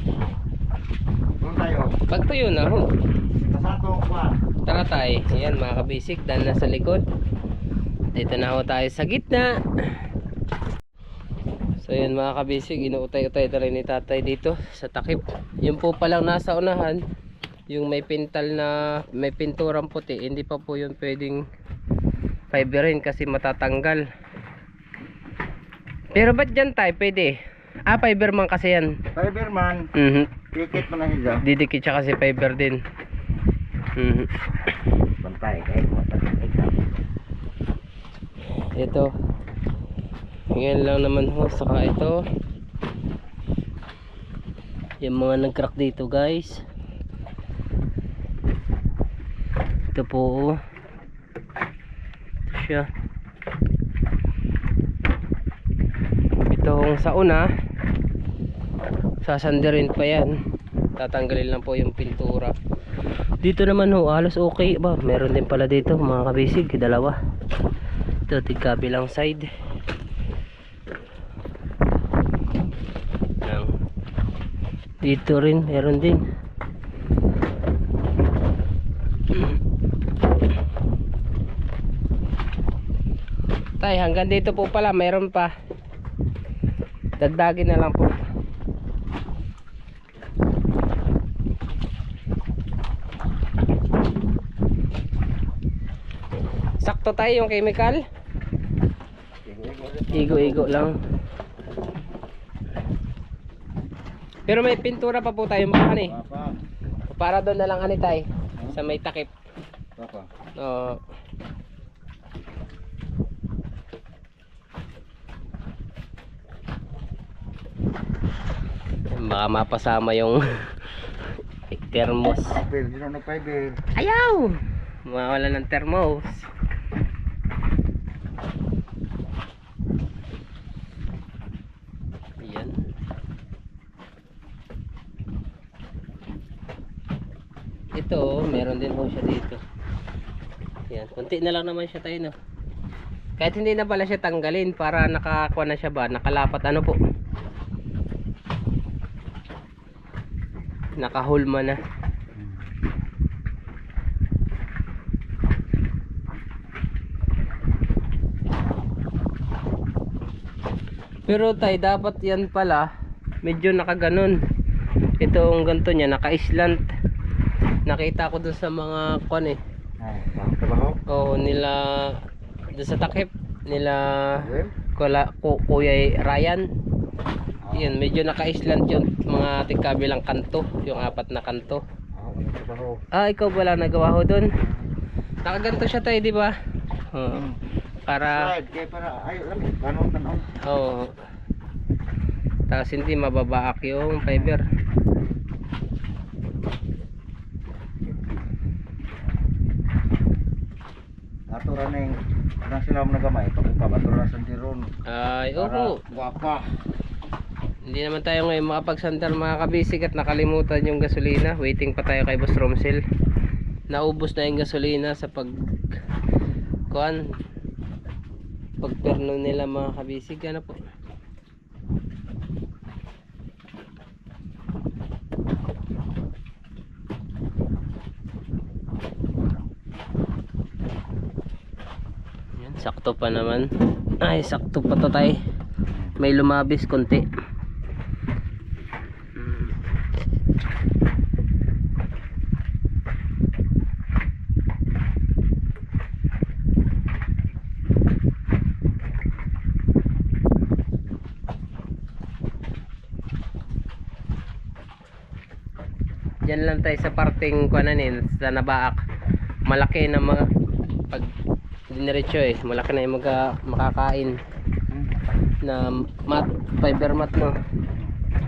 Doon tayo. Pagtuyo na ho. Kasato pa. Tara tayo. Ayan mga kabisik. Dahil nasa likod. Dito na ho tayo sa gitna. So yun mga kabisik. Inuutay-utay na rin ni tatay dito sa takip. Yung po palang nasa unahan. Yung may pintal na may pinturang puti. Hindi pa po yun pwedeng fiberin kasi matatanggal. Pero ba't dyan tayo pwede? Fiber man kasi yan. Fiberman. Tikit mo na siya. Didikit siya kasi fiber din. Bantay kahit matagay ka. Ito. Ngayon lang naman ho. Saka ito. Yung mga nag-crack dito guys. Ito po. Ito siya. Itong sa una sasandirin pa yan, tatanggalin lang po yung pintura. Dito naman ho halos okay ba, meron din pala dito mga kabisig, dalawa. Ito tigkabilang side. Dito rin, meron din. Tay, hanggang dito po pala, meron pa. Dagdagin na lang po. Sakto tayo yung chemical. Igo-igo lang. Pero may pintura pa po tayo mga ani. Papa. Para doon na lang ani tay. Sa may takip. Papa. Oo. Baka mapasama yung thermos. Apel, di na nagpaibil. Ayaw! Mawala ng thermos. Ayan. Ito, meron din po siya dito. Ayan, kunti na lang naman siya tayo, no? Kahit hindi na pala siya tanggalin para nakakuha na siya ba, nakalapat ano po. Nakahulma na. Pero tay, dapat yan pala medyo nakaganon. Itong ganto niya, naka-islant. Nakita ko dun sa mga kwan eh. Bakit trabaho? Oo, nila dun sa takip nila Well, Kuya Ryan. Yan, medyo naka-islant yun. Mga tigkabilang kanto, yung 4 na kanto. walang trabaho. Ah, ikaw wala nagawa ho dun. Nakaganto siya tayo, di ba? Oo. Para Slide, kaya para, ayaw lang, tanong. oo. Tapos hindi mababaak yung fiber. Aturan na yung, parang sila mo nagamay, pagkukab, aturan na sandiron. Ay, Para, oo. guwapa. Hindi naman tayo ngayon makapag-sandal mga kabisig at nakalimutan yung gasolina. Waiting pa tayo kay Boss Romsel. Naubos na yung gasolina sa pagperno nila mga kabisig. Ano po? Yan, sakto pa naman. Ay, sakto pa to tayo. May lumabis konti. Diyan lang tayo sa parting kuanan sa nabaak. Malaki na pag diniretso malaki na yung makakain na mat, fiber mat no.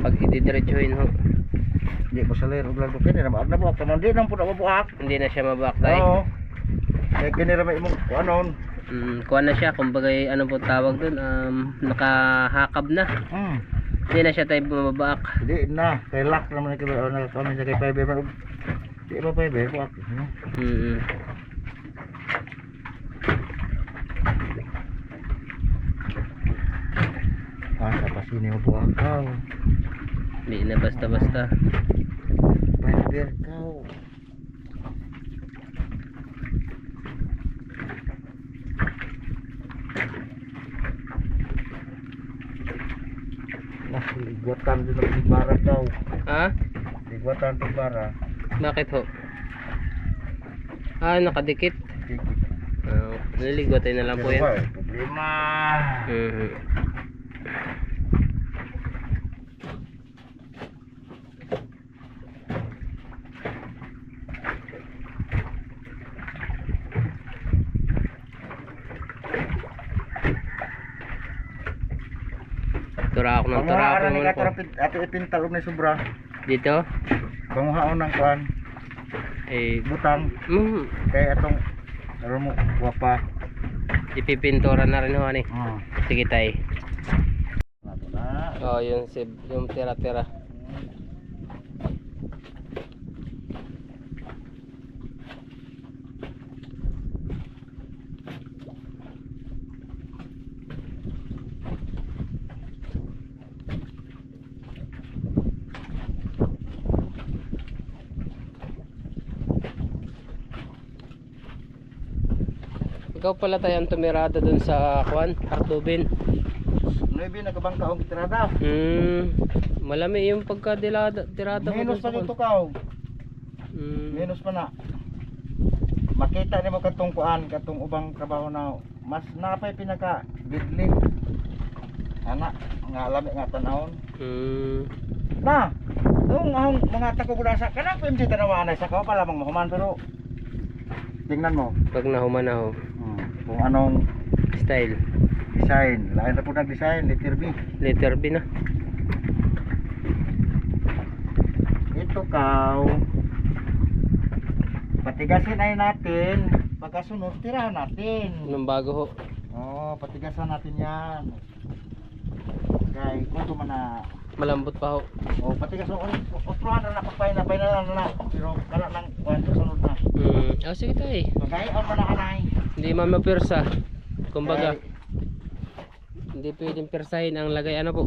Pag ididiretsuhin ho. Hindi ko salir, uglan ko kini, na buwak, taman di nang po nabubuak. Hindi na siya mabaak tayo. Oo. Kaya kini ramay imong, anon. Kuha na siya, kumbaga ano po tawag dun, nakahakab na. Hindi na siya tayo bumabaak. Hindi na, kay lock naman kami sa kay fiber. Hindi ba fiber, buwak. Tapos ini mo buwak kau. Hindi na basta-basta. Fiber kau. Nah, ligwatan din ang bara daw. Ha? Ligwatan ng bara. Bakit ho? Ah, nakadikit. Tikit. Naliligwatay na lang po yan. Problema. Tura ako ng tura ako Panguhaan ni muna po. ato ipintal na sobra. Dito? Panguhaan ng kuan, Eh, butang kay atong pero mo guwapa. ipipintura na rin ho ani. Hmm. Sige tay. Nato na. Oh, yung tira-tira. Ikaw pala tayo ang tumirada dun sa Kwan, Hartubin. 9 nagabangka ang tirada. Malami yung pagka-tirada mo Minus dun pa sa dito Kwan. ka. Minus pa na. Makita ni mo katong kuan, katong ubang trabaho na mas napay pinaka bidli. Ana, nga lami nga tanahon. Na, nung ahong mga takugudasa, kanang PMG tanawanay sa kao pala mang mahuman pero tingnan mo Pag nahuman na ho, kung anong style. design. Lain na po nag-design, letter B. Letter B na. Ito kao. Patigasin ay natin. Pagkasunod, tirahan natin. Anong bago ho? Oh, patigasan natin yan. Okay, kung man na. Malambot pa ho. Oh, patigasan. Ustruhan na napapay na na. Pero kala nang kuhan sunod na. Sige tayo. Okay, on mo na kanay. Hindi man mapirsa. Kumbaga, hindi pwedeng pirsahin ang lagay ano po.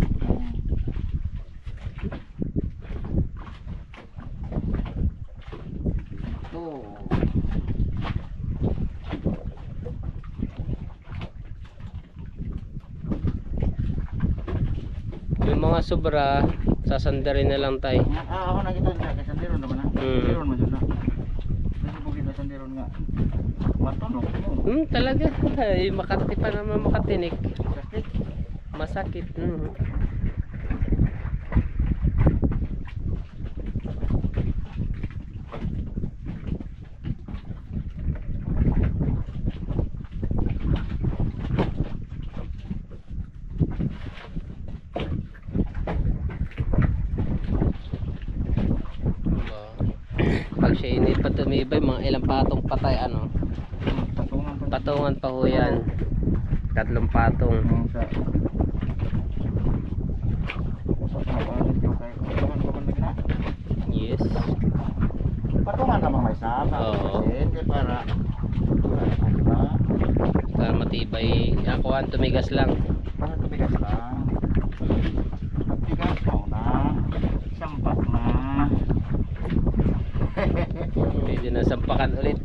Yung mga sobra, sasandarin na lang tayo. Ako na gito nga kasi sandiron naman na. Sandiron man jud na. Kasi bugid na sandiron nga. Matunok mo. Talaga. Ay, Makati pa naman makatinik. Kasi Masakit. Pag siya init pa tumibay, mga ilang patong patay ano. Patungan pa ho yan. 3 patong. sa Yes. patungan naman may sama. Oo. Hindi para diba? Para matibay. Ako ang tumigas lang. Para tumigas lang. Pagtigas mo na. Sampak na. Pwede na sampakan ulit.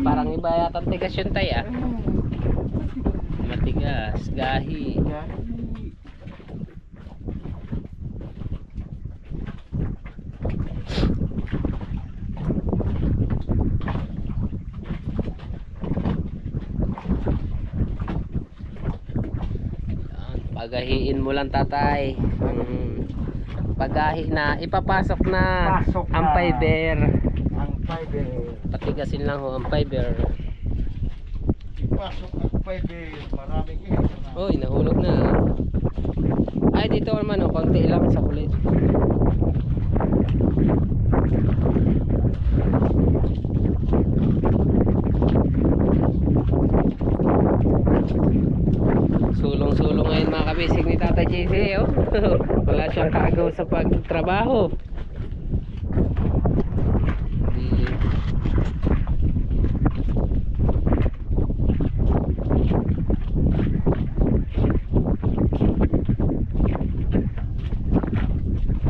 Parang iba yata ang tigas yun tayo Matigas. Gahi. Pagahiin mo lang tatay. Pagahi na, ipapasok na Pasok ang na. fiber. Ang fiber. Patigasin lang ho ang fiber. Ipasok ang fiber. Maraming ihip na. Uy, nahulog na. Ay, dito naman o, konti lang sa kulit. Sulong-sulong ngayon mga kabisig ni Tata JC, oh. Wala siyang kaagaw sa pagtrabaho.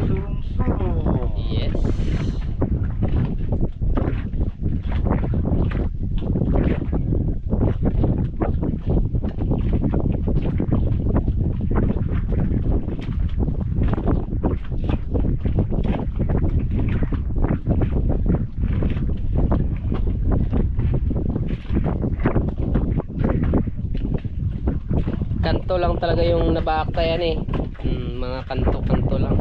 Sulong-sulong. Yes. Kanto lang talaga yung nabaakta yan eh. Mga kanto-kanto lang.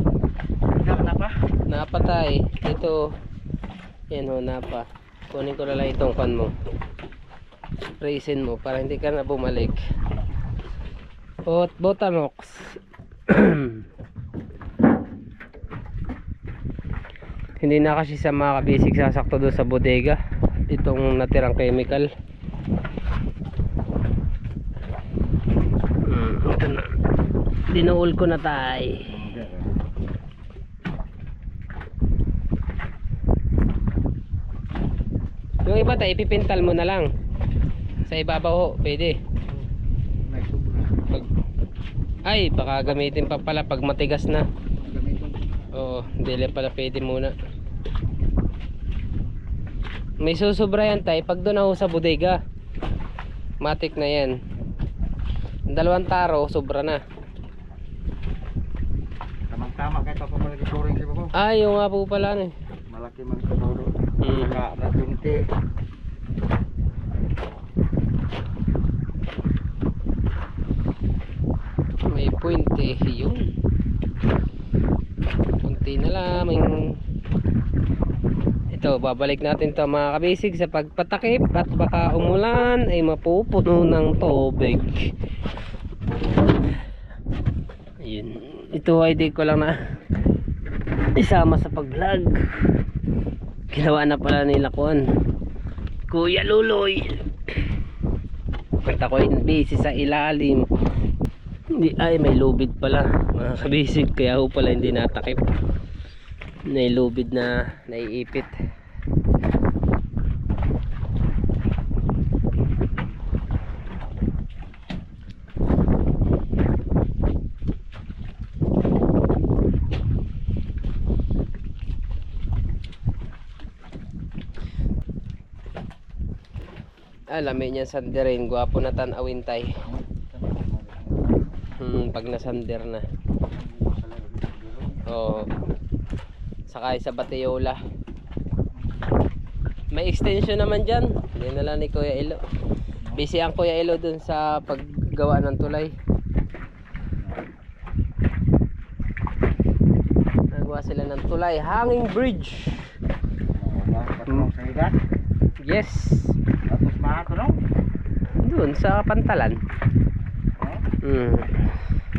Na pa? Napatay. Ito. Yan ho, napa. Kunin ko na lang itong kan mo. Raisin mo para hindi ka na bumalik. Botanox. Hindi na kasi sa mga kabisig sasakto doon sa bodega. Itong natirang chemical. Ito na. Dinuul ko na tayo. Yung iba tayo ipipintal mo na lang. Sa ibabaw ho, pwede. May sobra. Ay, baka gamitin pa pala pag matigas na. Gamitin. Oo, hindi pala pwede muna. May susubra yan tayo pag doon ako sa bodega. Matik na yan. Ang 2 taro, sobra na. Tamang-tama kahit pa malaki turing si Babaw. Yung nga po pala ano eh. Malaki man sa toro. Mm. Na 20. May point eh, yun. Kunti na lang. Ito, babalik natin to mga kabisig sa pagpatakip at baka umulan ay mapupuno ng tubig. Ayun. Ito ay di ko lang na isama sa pag-vlog. Ginawa na pala nila kuan. Kuya Luloy. Pagkat ako busy sa ilalim. Hindi, may lubid pala mga kabisig, kaya ho pala hindi natakip. May lubid na naiipit. Lami niya sanderin, gwapo na tanawin tay. Pag nasander na. Sakay sa Bateola. May extension naman dyan. Hindi na lang ni Kuya Elo. Busy ang Kuya Elo dun sa paggawa ng tulay. Nagawa sila ng tulay, hanging bridge. Patulong sa higat. Yes. Tapos makatulong. Dun sa Pantalan.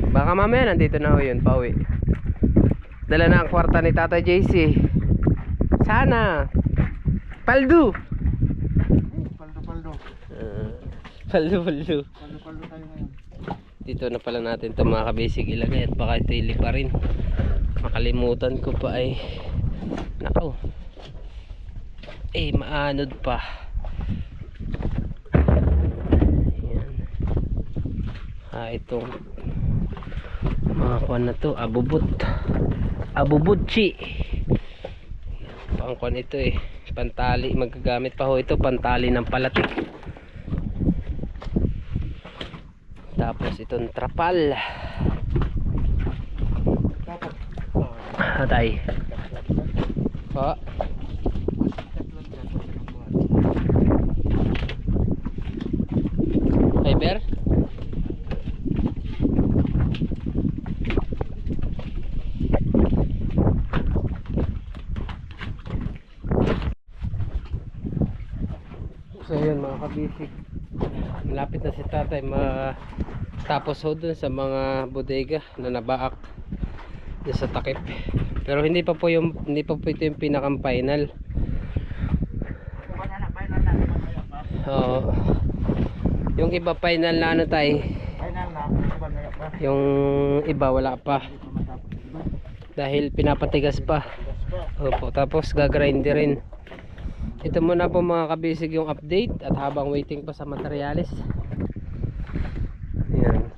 Baka mamaya nandito na ho yun, pauwi. Dala na ang kwarta ni Tata JC. Sana Paldo. Paldo. Paldo Paldo tayo ngayon. Dito na pala natin ito mga kabisig ilagay. At baka ito ilipa rin. Makalimutan ko pa ay nakaw. Maanod pa. Ayan. Itong mga kuwan na to, abubutchi. Pang kuwan ito pantali, magagamit pa ho ito, pantali ng palatik. Tapos itong trapal. Atay. Fiber. So yun mga kabisig, malapit na si tatay matapos ho dun sa mga bodega na nabaak dun sa takip. Pero hindi pa po ito yung pinakang final. Yung iba final na ano tay, yung iba wala pa dahil pinapatigas pa. Opo, tapos gagrind rin. Ito muna po mga kabisig yung update at habang waiting pa sa materialis. Ayan.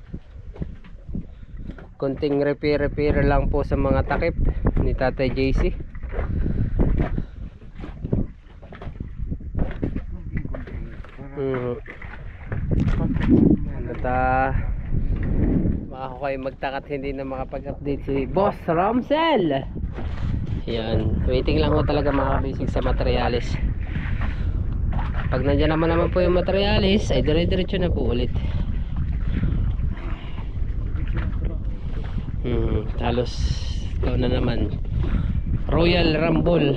Konting repair lang po sa mga takip ni Tatay JC. Baka ko kayo magtakat hindi na makapag-update si Boss Ramsel. Ayan. Waiting lang po talaga mga kabisig sa materialis. Pag nandiyan naman po yung materialis ay dire-diretso na po ulit. Halos ito na naman Royal Rumble.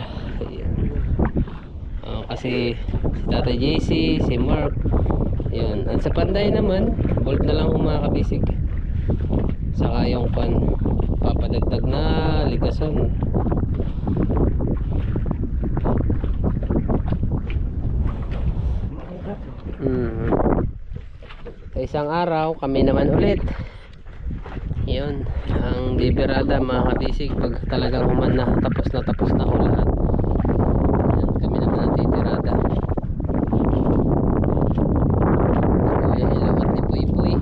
Kasi si Tata JC, si Mark, yun. At sa Panday naman bolt na lang mga kabisig. Saka yung papadagdag na ligason. Sa isang araw kami naman ulit. Yun ang bibirada mga kabisig pag talagang human na tapos na ko lahat. Yan, kami naman ang titirada. Kuya Hilo at ni Puy Puy.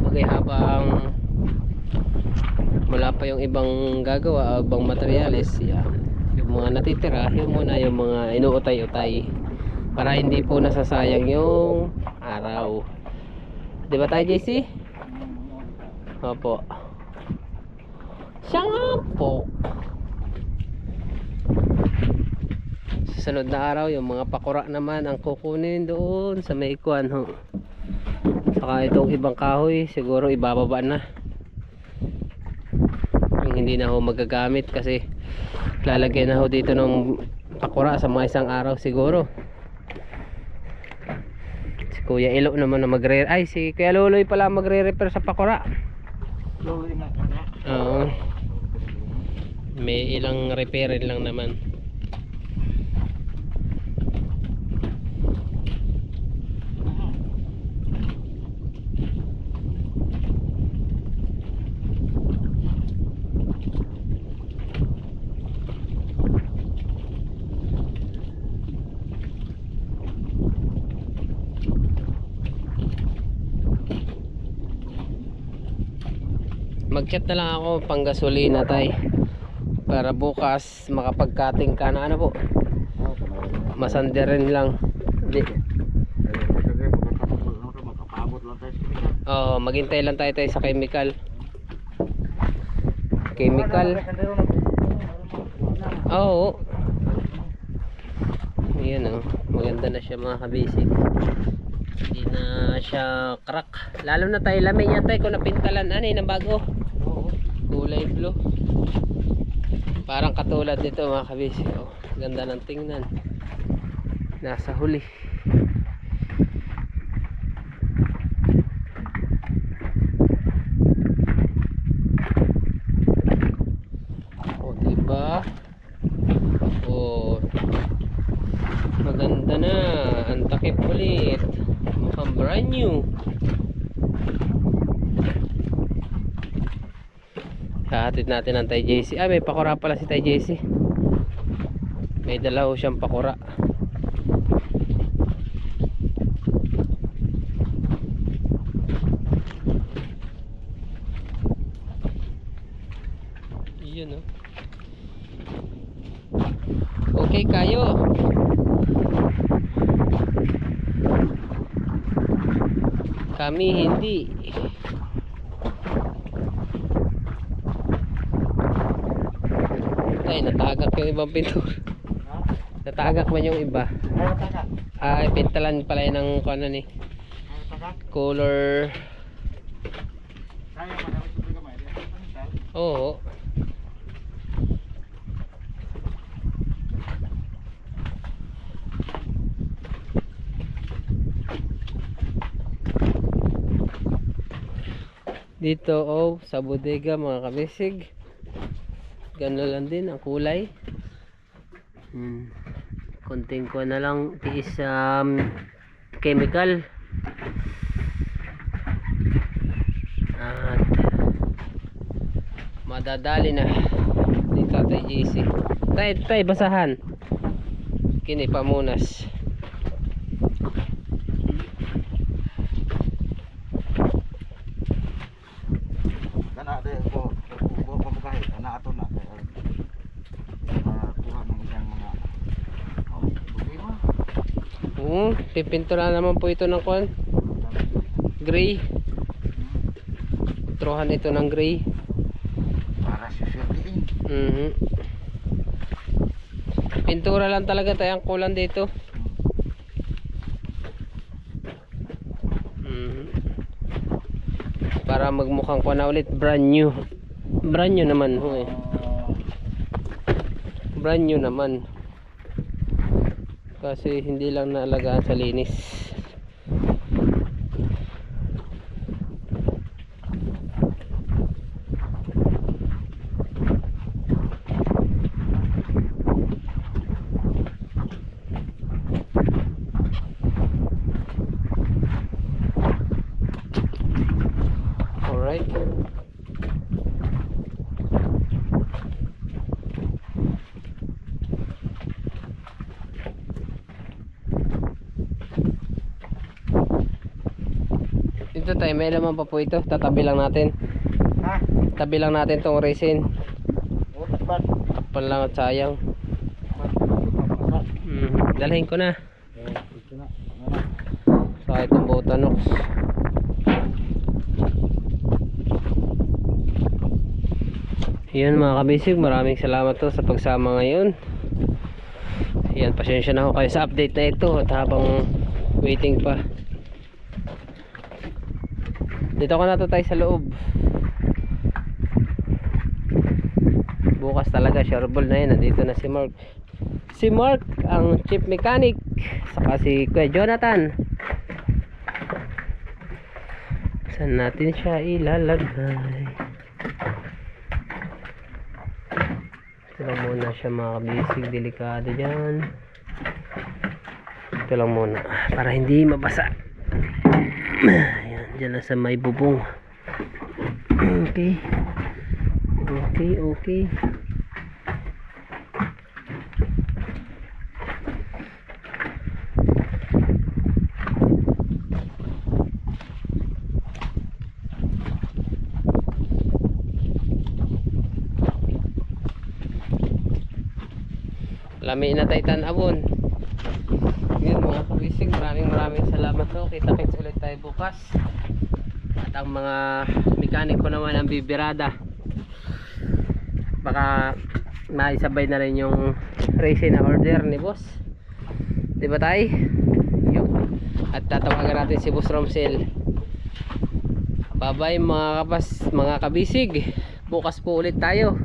Okay, habang wala pa yung ibang gagawa, ibang materialis, yan, mga natitira, yung muna yung mga inuutay-utay para hindi po nasasayang yung araw. Di ba tayo, JC? Opo. Siya nga po. Sa sunod na araw, yung mga pakura naman ang kukunin doon sa may ikuan ho. Saka itong ibang kahoy, siguro ibababa na. Yung hindi na ho magagamit kasi lalagyan na ho dito ng pakura sa mga isang araw siguro. Si Kuya Ilo naman na si Kuya Luloy pala magre-repair sa pakura. Luloy na kanya. Oo. May ilang repairin lang naman. Mag-chat na lang ako pang gasolina tay para bukas makapag-cutting ka na ano po. Masande rin lang. Hindi. Makapabot lang tayo sa kanya. Oh, maghintay lang tayo sa chemical. Chemical. Oo. Ayan oh. Maganda na siya mga kabisig. Hindi na siya crack. Lalo na tayo lamay yan tayo kung napintalan. Ano yun ang bago? Kulay blue. Parang katulad nito mga kabisig. Oh, ganda ng tingnan. Nasa huli. Oh, diba? Oh, maganda na. Ang takip ulit. Mukhang brand new. Hahatid natin ang Tay JC. Ah, may pakura pala si Tay JC. May dala ho siyang pakura. Iyon oh. Okay kayo. Kami hindi. Ay, natagak yung ibang pintura. Natagak man yung iba. Ayaw tagak. Ay, pintalan pala yun ng ano ni Ayaw tagak. color. Kaya madami sa gamay. Pantal. Oo. Dito oh, sa bodega mga kabisig. Gano'n lang din ang kulay. Konting ko na lang tiis chemical. At madadali na dito Tay JC. Tay basahan. Kini pamunas. Kana de ko pamukay ana ato na. Kuha ng isang mga problema. Pipintura naman po ito ng kwan. Gray. Trohan ito ng gray. Para susutiin. Pintura lang talaga tayo ang kulang dito. Para magmukhang ko na ulit brand new. Brand new naman ho eh. Brand new naman. Kasi hindi lang naalagaan sa linis. Alright. Ito tayo, may laman pa po ito. Tatabi lang natin. Ha? Tabi lang natin tong resin. Utak ba? Kapal lang at sayang. dalhin ko na. Ito na. Saka itong Botanox. Yan mga kabisig, maraming salamat to sa pagsama ngayon. Yan, pasensya na ako kayo sa update na ito at habang waiting pa. Dito ko na to tayo sa loob. Bukas talaga sureball na yan. Nandito na si Mark. Si Mark ang chief mechanic. Saka si Kuya Jonathan. Saan natin siya ilalagay? Ito lang muna siya mga kabisig. Delikado dyan. Ito lang muna para hindi mabasa. Ayan, dyan na sa may bubong. Okay. Okay. Lami na tayo tanawon. Yun mga kabisig, maraming salamat to. Kita-kits ulit tayo bukas. At ang mga mekaniko naman ang bibirada. Baka maisabay na rin yung racing na order ni boss. Diba tayo? Yun. At tatawagan natin si Boss Romsel. Bye bye mga kabisig. Bukas po ulit tayo.